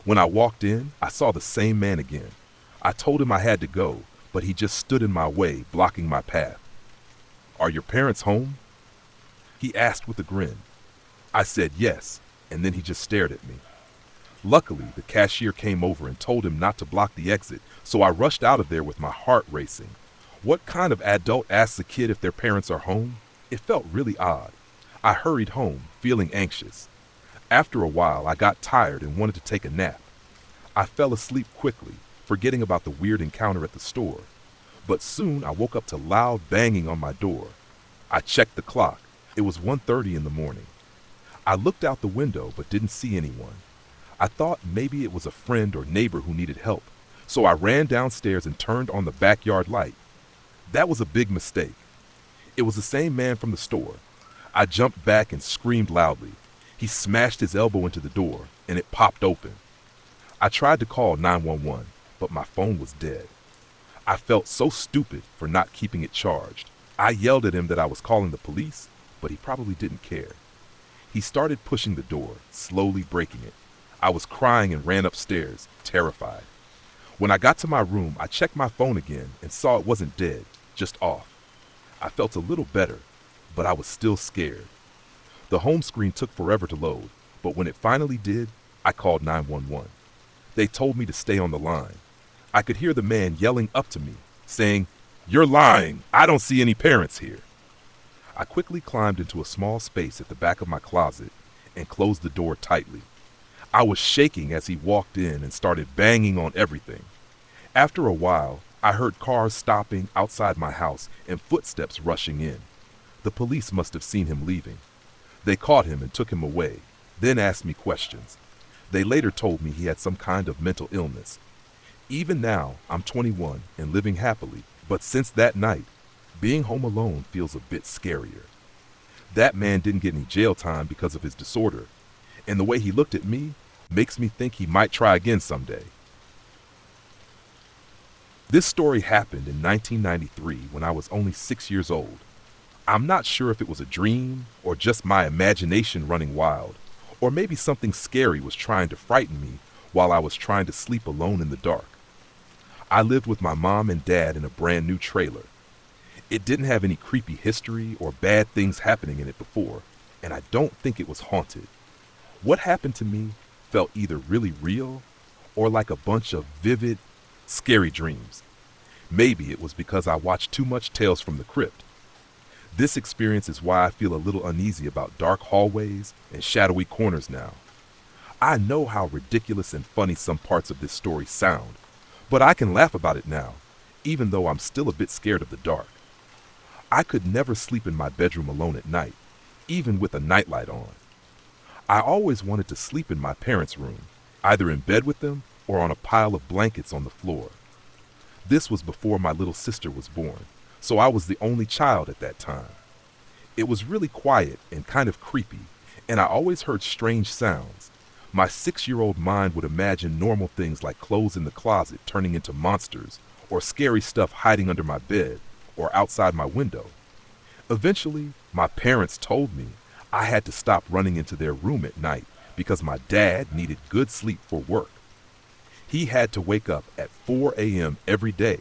When I walked in, I saw the same man again. I told him I had to go, but he just stood in my way, blocking my path. "Are your parents home?" he asked with a grin. I said yes, and then he just stared at me. Luckily, the cashier came over and told him not to block the exit, so I rushed out of there with my heart racing. What kind of adult asks a kid if their parents are home? It felt really odd. I hurried home, feeling anxious. After a while, I got tired and wanted to take a nap. I fell asleep quickly, forgetting about the weird encounter at the store. But soon I woke up to loud banging on my door. I checked the clock. It was 1:30 in the morning. I looked out the window but didn't see anyone. I thought maybe it was a friend or neighbor who needed help, so I ran downstairs and turned on the backyard light. That was a big mistake. It was the same man from the store. I jumped back and screamed loudly. He smashed his elbow into the door, and it popped open. I tried to call 911, but my phone was dead. I felt so stupid for not keeping it charged. I yelled at him that I was calling the police, but he probably didn't care. He started pushing the door, slowly breaking it. I was crying and ran upstairs, terrified. When I got to my room, I checked my phone again and saw it wasn't dead, just off. I felt a little better, but I was still scared. The home screen took forever to load, but when it finally did, I called 911. They told me to stay on the line. I could hear the man yelling up to me, saying, "You're lying! I don't see any parents here." I quickly climbed into a small space at the back of my closet and closed the door tightly. I was shaking as he walked in and started banging on everything. After a while, I heard cars stopping outside my house and footsteps rushing in. The police must have seen him leaving. They caught him and took him away, then asked me questions. They later told me he had some kind of mental illness. Even now, I'm 21 and living happily, but since that night, being home alone feels a bit scarier. That man didn't get any jail time because of his disorder, and the way he looked at me makes me think he might try again someday. This story happened in 1993 when I was only 6 years old. I'm not sure if it was a dream or just my imagination running wild, or maybe something scary was trying to frighten me while I was trying to sleep alone in the dark. I lived with my mom and dad in a brand new trailer. It didn't have any creepy history or bad things happening in it before, and I don't think it was haunted. What happened to me felt either really real or like a bunch of vivid, scary dreams. Maybe it was because I watched too much Tales from the Crypt. This experience is why I feel a little uneasy about dark hallways and shadowy corners now. I know how ridiculous and funny some parts of this story sound, but I can laugh about it now, even though I'm still a bit scared of the dark. I could never sleep in my bedroom alone at night, even with a nightlight on. I always wanted to sleep in my parents' room, either in bed with them or on a pile of blankets on the floor. This was before my little sister was born, so I was the only child at that time. It was really quiet and kind of creepy, and I always heard strange sounds. My 6-year-old mind would imagine normal things like clothes in the closet turning into monsters, or scary stuff hiding under my bed or outside my window. Eventually, my parents told me I had to stop running into their room at night because my dad needed good sleep for work. He had to wake up at 4 a.m. every day,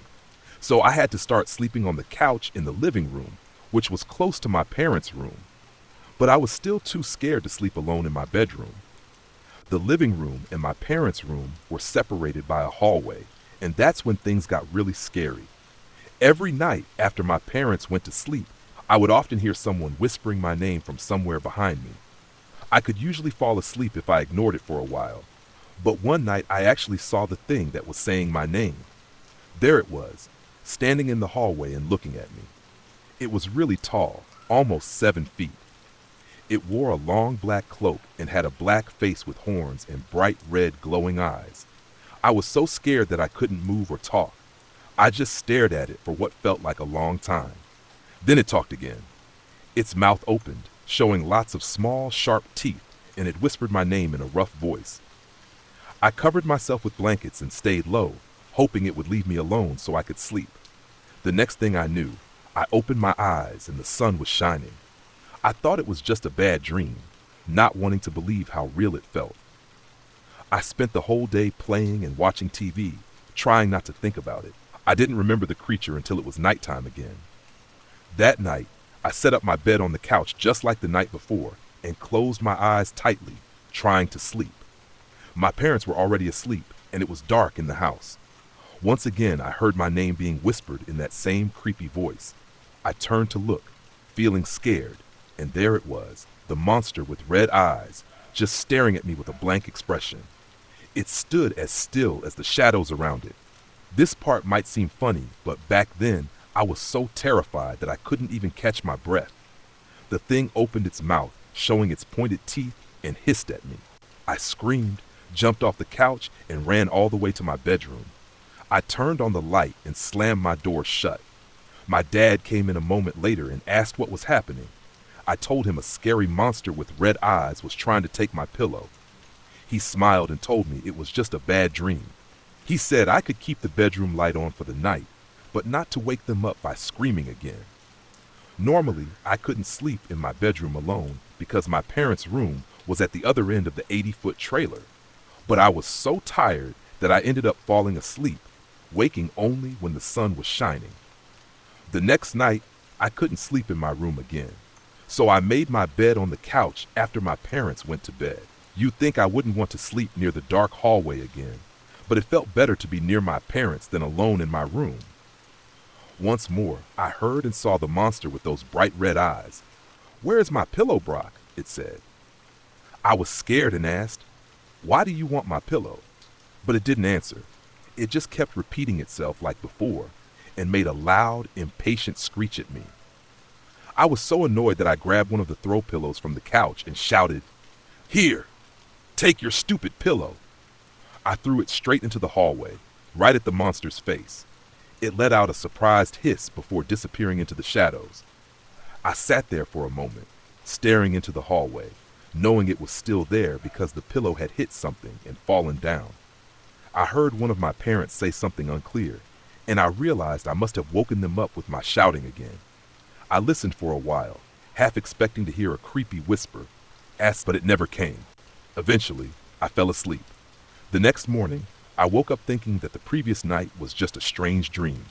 so I had to start sleeping on the couch in the living room, which was close to my parents' room. But I was still too scared to sleep alone in my bedroom. The living room and my parents' room were separated by a hallway, and that's when things got really scary. Every night after my parents went to sleep, I would often hear someone whispering my name from somewhere behind me. I could usually fall asleep if I ignored it for a while, but one night I actually saw the thing that was saying my name. There it was, standing in the hallway and looking at me. It was really tall, almost 7 feet. It wore a long black cloak and had a black face with horns and bright red glowing eyes. I was so scared that I couldn't move or talk. I just stared at it for what felt like a long time. Then it talked again. Its mouth opened, showing lots of small, sharp teeth, and it whispered my name in a rough voice. I covered myself with blankets and stayed low, hoping it would leave me alone so I could sleep. The next thing I knew, I opened my eyes and the sun was shining. I thought it was just a bad dream, not wanting to believe how real it felt. I spent the whole day playing and watching TV, trying not to think about it. I didn't remember the creature until it was nighttime again. That night, I set up my bed on the couch just like the night before and closed my eyes tightly, trying to sleep. My parents were already asleep, and it was dark in the house. Once again, I heard my name being whispered in that same creepy voice. I turned to look, feeling scared, and there it was, the monster with red eyes, just staring at me with a blank expression. It stood as still as the shadows around it. This part might seem funny, but back then, I was so terrified that I couldn't even catch my breath. The thing opened its mouth, showing its pointed teeth, and hissed at me. I screamed, jumped off the couch, and ran all the way to my bedroom. I turned on the light and slammed my door shut. My dad came in a moment later and asked what was happening. I told him a scary monster with red eyes was trying to take my pillow. He smiled and told me it was just a bad dream. He said I could keep the bedroom light on for the night, but not to wake them up by screaming again. Normally, I couldn't sleep in my bedroom alone because my parents' room was at the other end of the 80-foot trailer. But I was so tired that I ended up falling asleep waking only when the sun was shining. The next night, I couldn't sleep in my room again, so I made my bed on the couch after my parents went to bed. You'd think I wouldn't want to sleep near the dark hallway again, but it felt better to be near my parents than alone in my room. Once more, I heard and saw the monster with those bright red eyes. "Where is my pillow, Brock?" it said. I was scared and asked, "Why do you want my pillow?" But it didn't answer. It just kept repeating itself like before and made a loud, impatient screech at me. I was so annoyed that I grabbed one of the throw pillows from the couch and shouted, "Here, take your stupid pillow." I threw it straight into the hallway, right at the monster's face. It let out a surprised hiss before disappearing into the shadows. I sat there for a moment, staring into the hallway, knowing it was still there because the pillow had hit something and fallen down. I heard one of my parents say something unclear, and I realized I must have woken them up with my shouting again. I listened for a while, half expecting to hear a creepy whisper, but it never came. Eventually, I fell asleep. The next morning, I woke up thinking that the previous night was just a strange dream.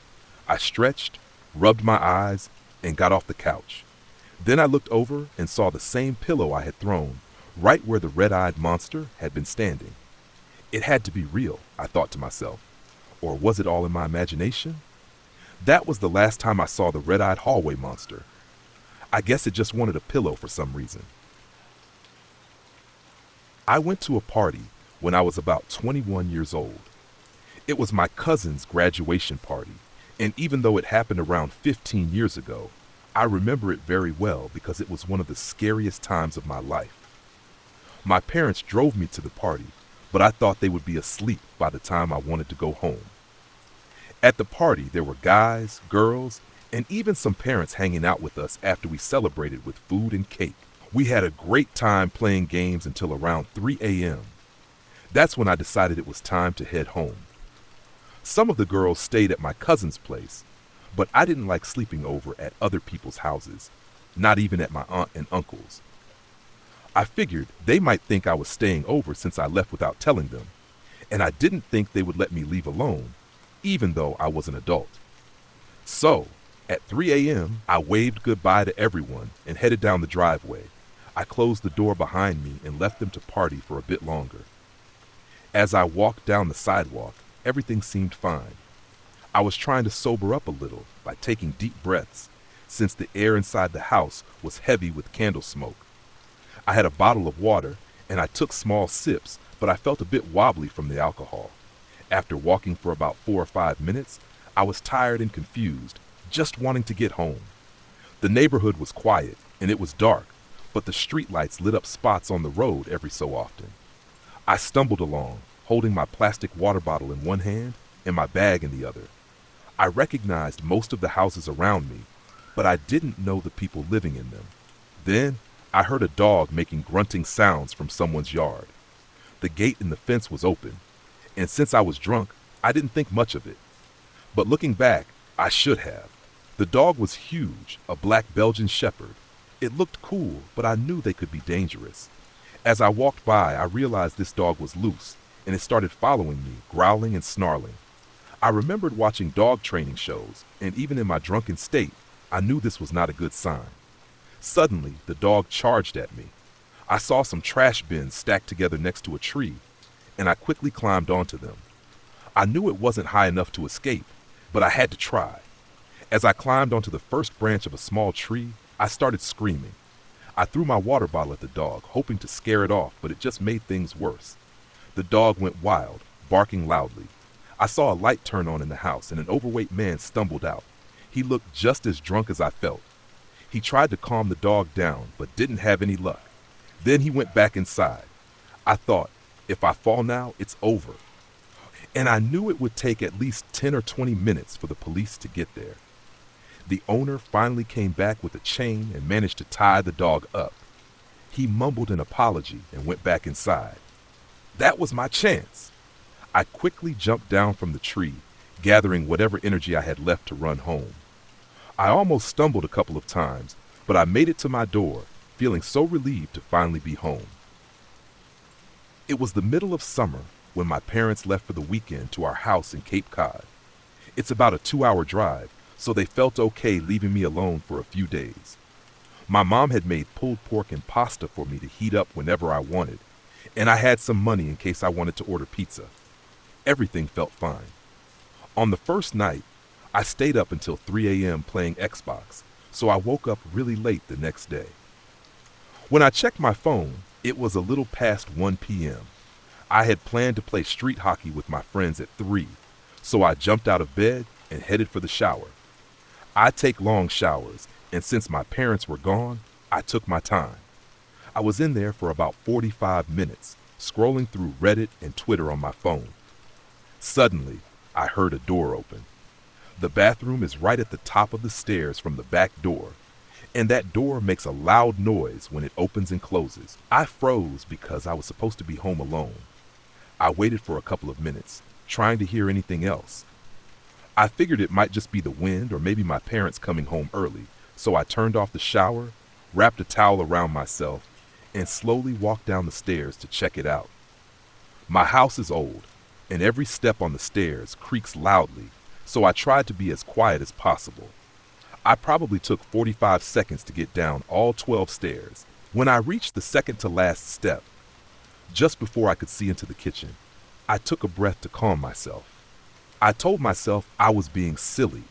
I stretched, rubbed my eyes, and got off the couch. Then I looked over and saw the same pillow I had thrown, right where the red-eyed monster had been standing. It had to be real, I thought to myself. Or was it all in my imagination? That was the last time I saw the red-eyed hallway monster. I guess it just wanted a pillow for some reason. I went to a party when I was about 21 years old. It was my cousin's graduation party, and even though it happened around 15 years ago, I remember it very well because it was one of the scariest times of my life. My parents drove me to the party, but I thought they would be asleep by the time I wanted to go home. At the party, there were guys, girls, and even some parents hanging out with us after we celebrated with food and cake. We had a great time playing games until around 3 a.m. That's when I decided it was time to head home. Some of the girls stayed at my cousin's place, but I didn't like sleeping over at other people's houses, not even at my aunt and uncle's. I figured they might think I was staying over since I left without telling them, and I didn't think they would let me leave alone, even though I was an adult. So, at 3 a.m., I waved goodbye to everyone and headed down the driveway. I closed the door behind me and left them to party for a bit longer. As I walked down the sidewalk, everything seemed fine. I was trying to sober up a little by taking deep breaths, since the air inside the house was heavy with candle smoke. I had a bottle of water, and I took small sips, but I felt a bit wobbly from the alcohol. After walking for about 4 or 5 minutes, I was tired and confused, just wanting to get home. The neighborhood was quiet, and it was dark, but the streetlights lit up spots on the road every so often. I stumbled along, holding my plastic water bottle in one hand and my bag in the other. I recognized most of the houses around me, but I didn't know the people living in them. Then, I heard a dog making grunting sounds from someone's yard. The gate in the fence was open, and since I was drunk, I didn't think much of it. But looking back, I should have. The dog was huge, a black Belgian shepherd. It looked cool, but I knew they could be dangerous. As I walked by, I realized this dog was loose, and it started following me, growling and snarling. I remembered watching dog training shows, and even in my drunken state, I knew this was not a good sign. Suddenly, the dog charged at me. I saw some trash bins stacked together next to a tree, and I quickly climbed onto them. I knew it wasn't high enough to escape, but I had to try. As I climbed onto the first branch of a small tree, I started screaming. I threw my water bottle at the dog, hoping to scare it off, but it just made things worse. The dog went wild, barking loudly. I saw a light turn on in the house, and an overweight man stumbled out. He looked just as drunk as I felt. He tried to calm the dog down, but didn't have any luck. Then he went back inside. I thought, if I fall now, it's over. And I knew it would take at least 10 or 20 minutes for the police to get there. The owner finally came back with a chain and managed to tie the dog up. He mumbled an apology and went back inside. That was my chance. I quickly jumped down from the tree, gathering whatever energy I had left to run home. I almost stumbled a couple of times, but I made it to my door, feeling so relieved to finally be home. It was the middle of summer when my parents left for the weekend to our house in Cape Cod. It's about a 2-hour drive, so they felt okay leaving me alone for a few days. My mom had made pulled pork and pasta for me to heat up whenever I wanted, and I had some money in case I wanted to order pizza. Everything felt fine. On the first night, I stayed up until 3 a.m. playing Xbox, so I woke up really late the next day. When I checked my phone, it was a little past 1 p.m. I had planned to play street hockey with my friends at 3, so I jumped out of bed and headed for the shower. I take long showers, and since my parents were gone, I took my time. I was in there for about 45 minutes, scrolling through Reddit and Twitter on my phone. Suddenly, I heard a door open. The bathroom is right at the top of the stairs from the back door, and that door makes a loud noise when it opens and closes. I froze because I was supposed to be home alone. I waited for a couple of minutes, trying to hear anything else. I figured it might just be the wind or maybe my parents coming home early, so I turned off the shower, wrapped a towel around myself, and slowly walked down the stairs to check it out. My house is old, and every step on the stairs creaks loudly, so I tried to be as quiet as possible. I probably took 45 seconds to get down all 12 stairs. When I reached the second to last step, just before I could see into the kitchen, I took a breath to calm myself. I told myself I was being silly.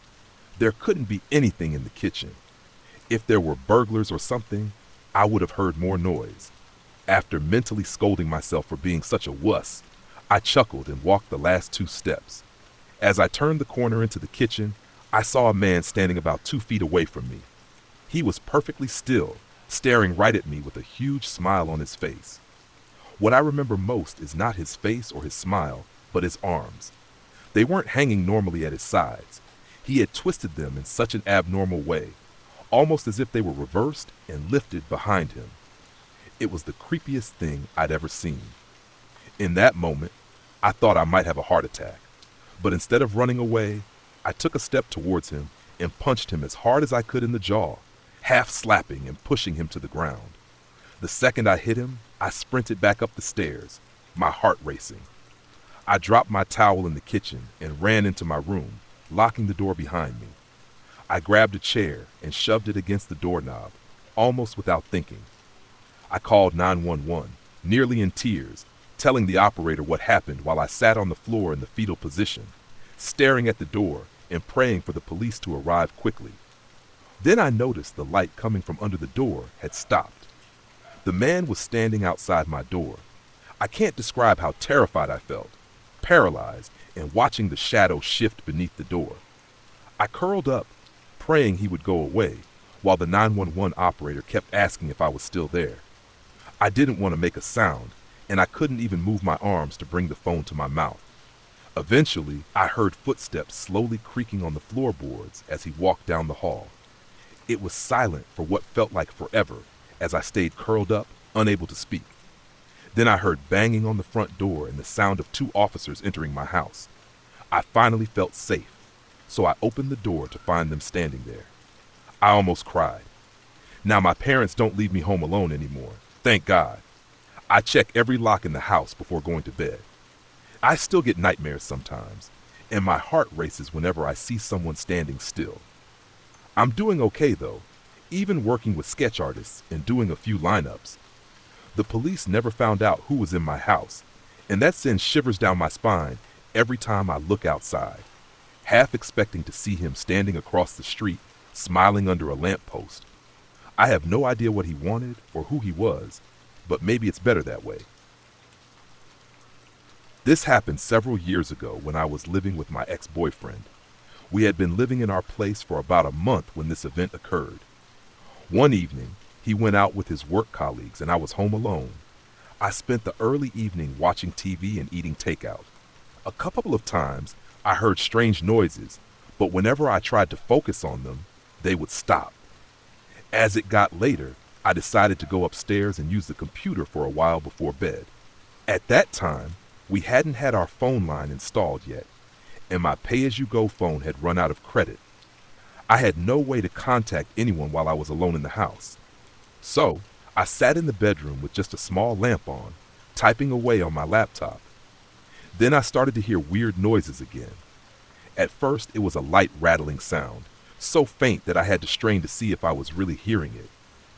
There couldn't be anything in the kitchen. If there were burglars or something, I would have heard more noise. After mentally scolding myself for being such a wuss, I chuckled and walked the last 2 steps. As I turned the corner into the kitchen, I saw a man standing about 2 feet away from me. He was perfectly still, staring right at me with a huge smile on his face. What I remember most is not his face or his smile, but his arms. They weren't hanging normally at his sides. He had twisted them in such an abnormal way, almost as if they were reversed and lifted behind him. It was the creepiest thing I'd ever seen. In that moment, I thought I might have a heart attack. But instead of running away, I took a step towards him and punched him as hard as I could in the jaw, half slapping and pushing him to the ground. The second I hit him, I sprinted back up the stairs, my heart racing. I dropped my towel in the kitchen and ran into my room, locking the door behind me. I grabbed a chair and shoved it against the doorknob, almost without thinking. I called 911, nearly in tears, telling the operator what happened while I sat on the floor in the fetal position, staring at the door and praying for the police to arrive quickly. Then I noticed the light coming from under the door had stopped. The man was standing outside my door. I can't describe how terrified I felt, paralyzed and watching the shadow shift beneath the door. I curled up, praying he would go away, while the 911 operator kept asking if I was still there. I didn't want to make a sound, and I couldn't even move my arms to bring the phone to my mouth. Eventually, I heard footsteps slowly creaking on the floorboards as he walked down the hall. It was silent for what felt like forever as I stayed curled up, unable to speak. Then I heard banging on the front door and the sound of 2 officers entering my house. I finally felt safe, so I opened the door to find them standing there. I almost cried. Now my parents don't leave me home alone anymore, thank God. I check every lock in the house before going to bed. I still get nightmares sometimes, and my heart races whenever I see someone standing still. I'm doing okay though, even working with sketch artists and doing a few lineups. The police never found out who was in my house, and that sends shivers down my spine every time I look outside, half expecting to see him standing across the street, smiling under a lamppost. I have no idea what he wanted or who he was, but maybe it's better that way. This happened several years ago when I was living with my ex-boyfriend. We had been living in our place for about a month when this event occurred. One evening, he went out with his work colleagues and I was home alone. I spent the early evening watching TV and eating takeout. A couple of times, I heard strange noises, but whenever I tried to focus on them, they would stop. As it got later, I decided to go upstairs and use the computer for a while before bed. At that time, we hadn't had our phone line installed yet, and my pay-as-you-go phone had run out of credit. I had no way to contact anyone while I was alone in the house. So, I sat in the bedroom with just a small lamp on, typing away on my laptop. Then I started to hear weird noises again. At first, it was a light rattling sound, so faint that I had to strain to see if I was really hearing it.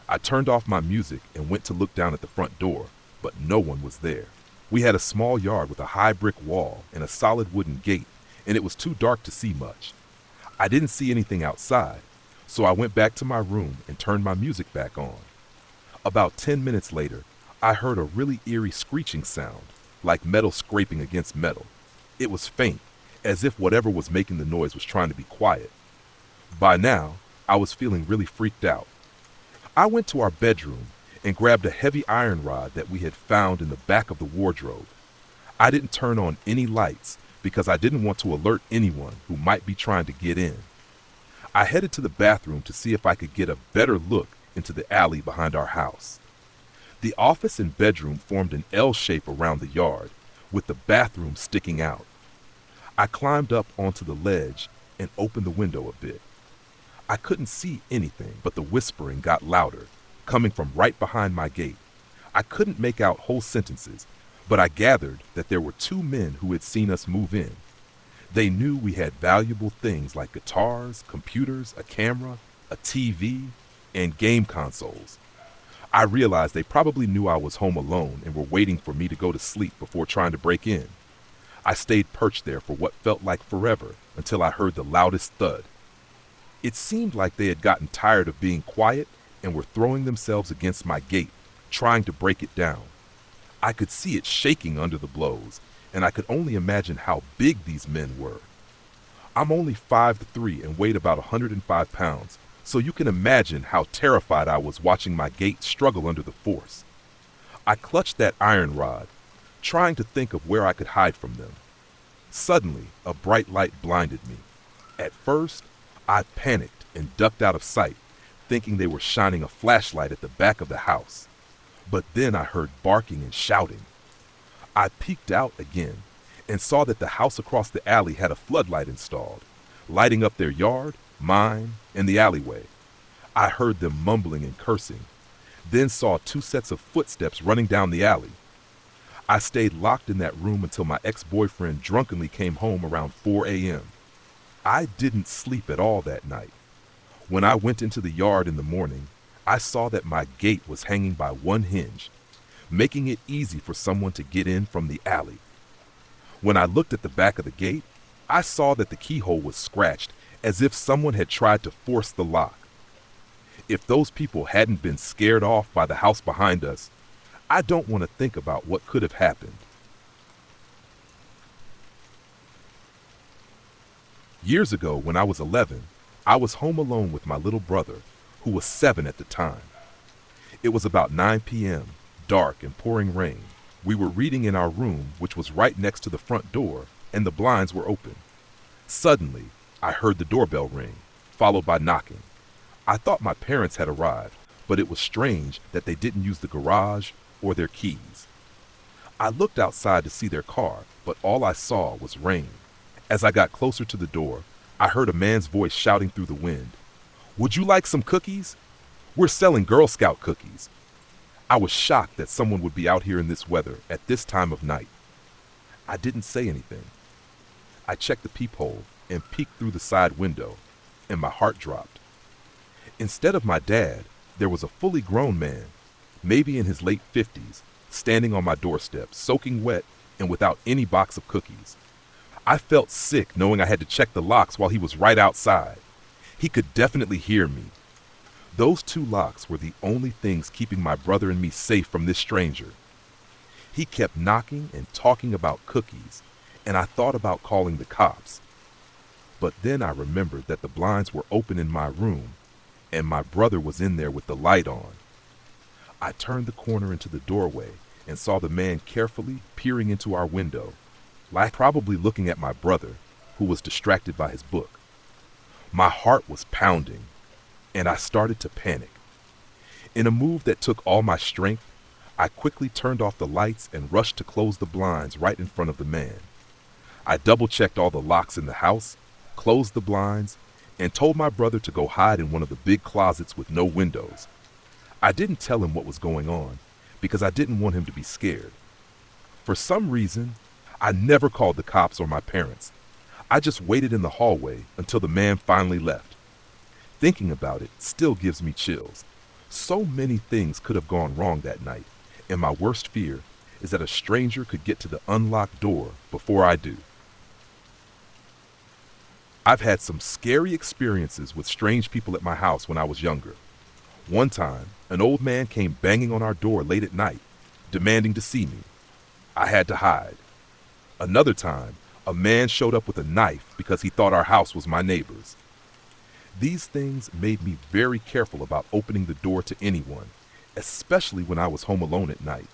I turned off my music and went to look down at the front door, but no one was there. We had a small yard with a high brick wall and a solid wooden gate, and it was too dark to see much. I didn't see anything outside, so I went back to my room and turned my music back on. About 10 minutes later, I heard a really eerie screeching sound, like metal scraping against metal. It was faint, as if whatever was making the noise was trying to be quiet. By now, I was feeling really freaked out. I went to our bedroom and grabbed a heavy iron rod that we had found in the back of the wardrobe. I didn't turn on any lights because I didn't want to alert anyone who might be trying to get in. I headed to the bathroom to see if I could get a better look into the alley behind our house. The office and bedroom formed an L shape around the yard, with the bathroom sticking out. I climbed up onto the ledge and opened the window a bit. I couldn't see anything, but the whispering got louder, coming from right behind my gate. I couldn't make out whole sentences, but I gathered that there were two men who had seen us move in. They knew we had valuable things like guitars, computers, a camera, a TV, and game consoles. I realized they probably knew I was home alone and were waiting for me to go to sleep before trying to break in. I stayed perched there for what felt like forever until I heard the loudest thud. It seemed like they had gotten tired of being quiet and were throwing themselves against my gate, trying to break it down. I could see it shaking under the blows, and I could only imagine how big these men were. I'm only 5'3" and weighed about 105 pounds, so you can imagine how terrified I was watching my gate struggle under the force. I clutched that iron rod, trying to think of where I could hide from them. Suddenly, a bright light blinded me. At first, I panicked and ducked out of sight, thinking they were shining a flashlight at the back of the house. But then I heard barking and shouting. I peeked out again and saw that the house across the alley had a floodlight installed, lighting up their yard, mine, and the alleyway. I heard them mumbling and cursing, then saw two sets of footsteps running down the alley. I stayed locked in that room until my ex-boyfriend drunkenly came home around 4 a.m. I didn't sleep at all that night. When I went into the yard in the morning, I saw that my gate was hanging by one hinge, making it easy for someone to get in from the alley. When I looked at the back of the gate, I saw that the keyhole was scratched as if someone had tried to force the lock. If those people hadn't been scared off by the house behind us, I don't want to think about what could have happened. Years ago, when I was 11, I was home alone with my little brother, who was 7 at the time. It was about 9 p.m., dark and pouring rain. We were reading in our room, which was right next to the front door, and the blinds were open. Suddenly, I heard the doorbell ring, followed by knocking. I thought my parents had arrived, but it was strange that they didn't use the garage or their keys. I looked outside to see their car, but all I saw was rain. As I got closer to the door, I heard a man's voice shouting through the wind, "Would you like some cookies? We're selling Girl Scout cookies." I was shocked that someone would be out here in this weather at this time of night. I didn't say anything. I checked the peephole and peeked through the side window, and my heart dropped. Instead of my dad, there was a fully grown man, maybe in his late 50s, standing on my doorstep, soaking wet and without any box of cookies. I felt sick knowing I had to check the locks while he was right outside. He could definitely hear me. Those two locks were the only things keeping my brother and me safe from this stranger. He kept knocking and talking about cookies, and I thought about calling the cops. But then I remembered that the blinds were open in my room, and my brother was in there with the light on. I turned the corner into the doorway and saw the man carefully peering into our window, like probably looking at my brother, who was distracted by his book. My heart was pounding, and I started to panic. In a move that took all my strength, I quickly turned off the lights and rushed to close the blinds right in front of the man. I double-checked all the locks in the house, closed the blinds, and told my brother to go hide in one of the big closets with no windows. I didn't tell him what was going on because I didn't want him to be scared. For some reason, I never called the cops or my parents. I just waited in the hallway until the man finally left. Thinking about it still gives me chills. So many things could have gone wrong that night, and my worst fear is that a stranger could get to the unlocked door before I do. I've had some scary experiences with strange people at my house when I was younger. One time, an old man came banging on our door late at night, demanding to see me. I had to hide. Another time, a man showed up with a knife because he thought our house was my neighbor's. These things made me very careful about opening the door to anyone, especially when I was home alone at night.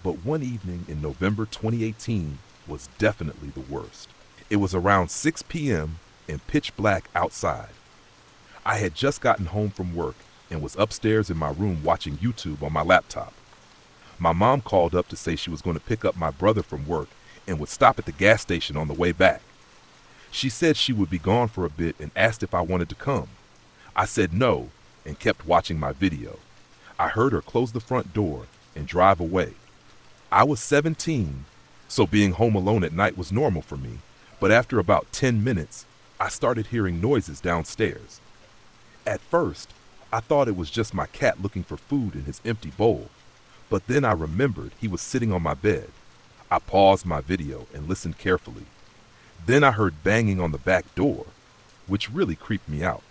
But one evening in November 2018 was definitely the worst. It was around 6 p.m. and pitch black outside. I had just gotten home from work and was upstairs in my room watching YouTube on my laptop. My mom called up to say she was going to pick up my brother from work and would stop at the gas station on the way back. She said she would be gone for a bit and asked if I wanted to come. I said no and kept watching my video. I heard her close the front door and drive away. I was 17, so being home alone at night was normal for me, but after about 10 minutes, I started hearing noises downstairs. At first, I thought it was just my cat looking for food in his empty bowl, but then I remembered he was sitting on my bed. I paused my video and listened carefully. Then I heard banging on the back door, which really creeped me out.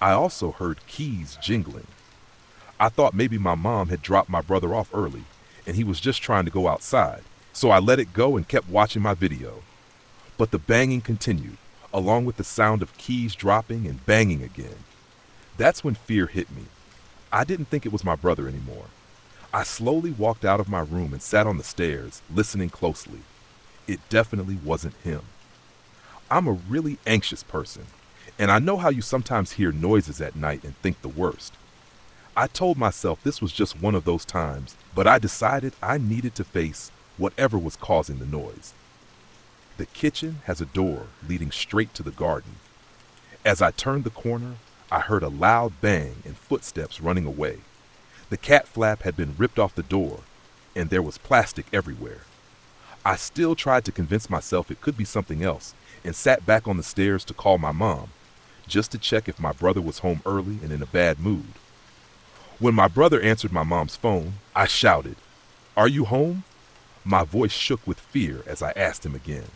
I also heard keys jingling. I thought maybe my mom had dropped my brother off early and he was just trying to go outside, so I let it go and kept watching my video. But the banging continued, along with the sound of keys dropping and banging again. That's when fear hit me. I didn't think it was my brother anymore. I slowly walked out of my room and sat on the stairs, listening closely. It definitely wasn't him. I'm a really anxious person, and I know how you sometimes hear noises at night and think the worst. I told myself this was just one of those times, but I decided I needed to face whatever was causing the noise. The kitchen has a door leading straight to the garden. As I turned the corner, I heard a loud bang and footsteps running away. The cat flap had been ripped off the door, and there was plastic everywhere. I still tried to convince myself it could be something else and sat back on the stairs to call my mom, just to check if my brother was home early and in a bad mood. When my brother answered my mom's phone, I shouted, "Are you home?" My voice shook with fear as I asked him again.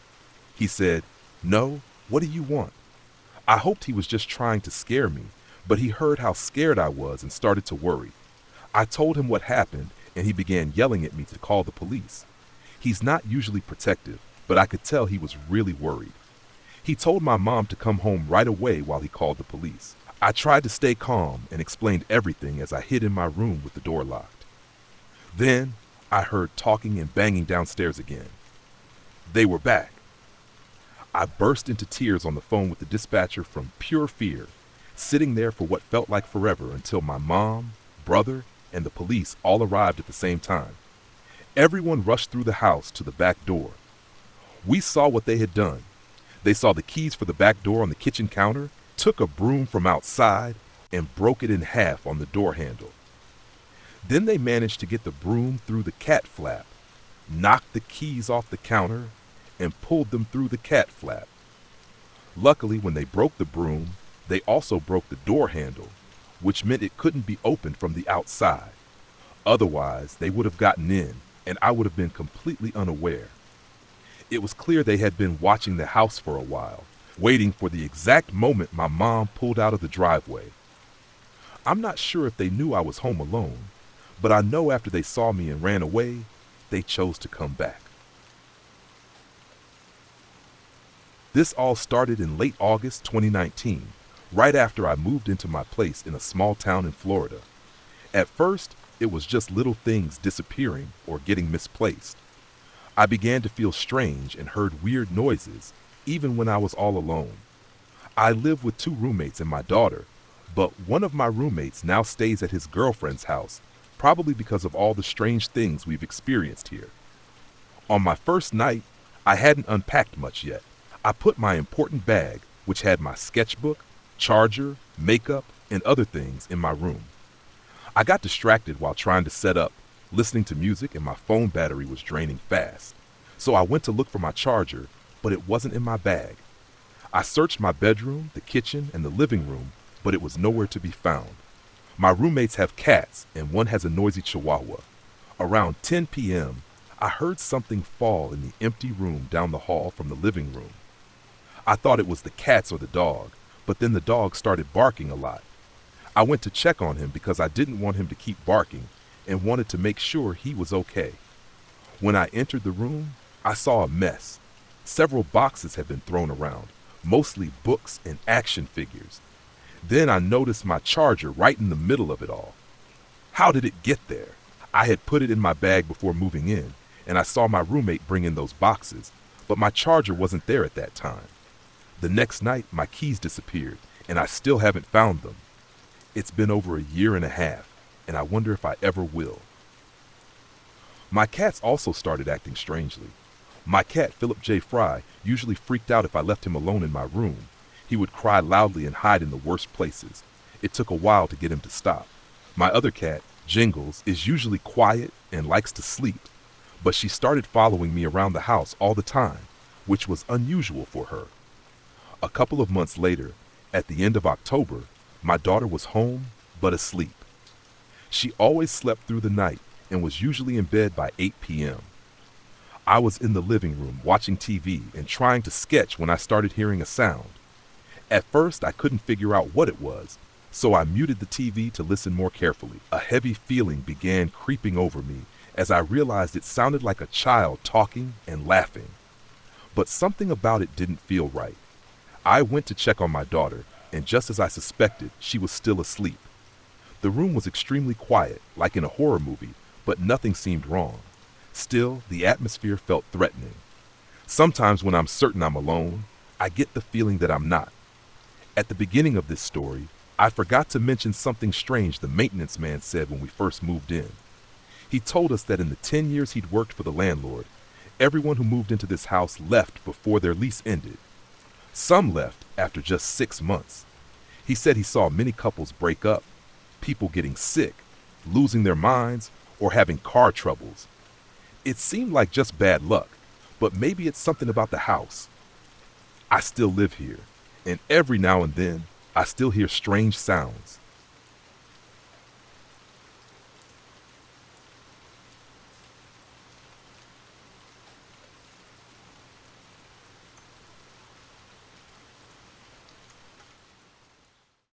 He said, "No, what do you want?" I hoped he was just trying to scare me, but he heard how scared I was and started to worry. I told him what happened, and he began yelling at me to call the police. He's not usually protective, but I could tell he was really worried. He told my mom to come home right away while he called the police. I tried to stay calm and explained everything as I hid in my room with the door locked. Then I heard talking and banging downstairs again. They were back. I burst into tears on the phone with the dispatcher from pure fear, sitting there for what felt like forever until my mom, brother, and the police all arrived at the same time. Everyone rushed through the house to the back door. We saw what they had done. They saw the keys for the back door on the kitchen counter, took a broom from outside, and broke it in half on the door handle. Then they managed to get the broom through the cat flap, knocked the keys off the counter, and pulled them through the cat flap. Luckily, when they broke the broom, they also broke the door handle, which meant it couldn't be opened from the outside. Otherwise, they would have gotten in, and I would have been completely unaware. It was clear they had been watching the house for a while, waiting for the exact moment my mom pulled out of the driveway. I'm not sure if they knew I was home alone, but I know after they saw me and ran away, they chose to come back. This all started in late August 2019, right after I moved into my place in a small town in Florida. At first, it was just little things disappearing or getting misplaced. I began to feel strange and heard weird noises, even when I was all alone. I live with 2 roommates and my daughter, but one of my roommates now stays at his girlfriend's house, probably because of all the strange things we've experienced here. On my first night, I hadn't unpacked much yet. I put my important bag, which had my sketchbook, charger, makeup, and other things in my room. I got distracted while trying to set up, listening to music, and my phone battery was draining fast. So I went to look for my charger, but it wasn't in my bag. I searched my bedroom, the kitchen, and the living room, but it was nowhere to be found. My roommates have cats, and one has a noisy chihuahua. Around 10 p.m., I heard something fall in the empty room down the hall from the living room. I thought it was the cats or the dog, but then the dog started barking a lot. I went to check on him because I didn't want him to keep barking and wanted to make sure he was okay. When I entered the room, I saw a mess. Several boxes had been thrown around, mostly books and action figures. Then I noticed my charger right in the middle of it all. How did it get there? I had put it in my bag before moving in, and I saw my roommate bring in those boxes, but my charger wasn't there at that time. The next night, my keys disappeared, and I still haven't found them. It's been over a year and a half, and I wonder if I ever will. My cats also started acting strangely. My cat, Philip J. Fry, usually freaked out if I left him alone in my room. He would cry loudly and hide in the worst places. It took a while to get him to stop. My other cat, Jingles, is usually quiet and likes to sleep, but she started following me around the house all the time, which was unusual for her. A couple of months later, at the end of October, my daughter was home but asleep. She always slept through the night and was usually in bed by 8 p.m. I was in the living room watching TV and trying to sketch when I started hearing a sound. At first, I couldn't figure out what it was, so I muted the TV to listen more carefully. A heavy feeling began creeping over me as I realized it sounded like a child talking and laughing. But something about it didn't feel right. I went to check on my daughter, and just as I suspected, she was still asleep. The room was extremely quiet, like in a horror movie, but nothing seemed wrong. Still, the atmosphere felt threatening. Sometimes when I'm certain I'm alone, I get the feeling that I'm not. At the beginning of this story, I forgot to mention something strange the maintenance man said when we first moved in. He told us that in the 10 years he'd worked for the landlord, everyone who moved into this house left before their lease ended. Some left after just 6 months. He said he saw many couples break up, people getting sick, losing their minds, or having car troubles. It seemed like just bad luck, but maybe it's something about the house. I still live here, and every now and then, I still hear strange sounds.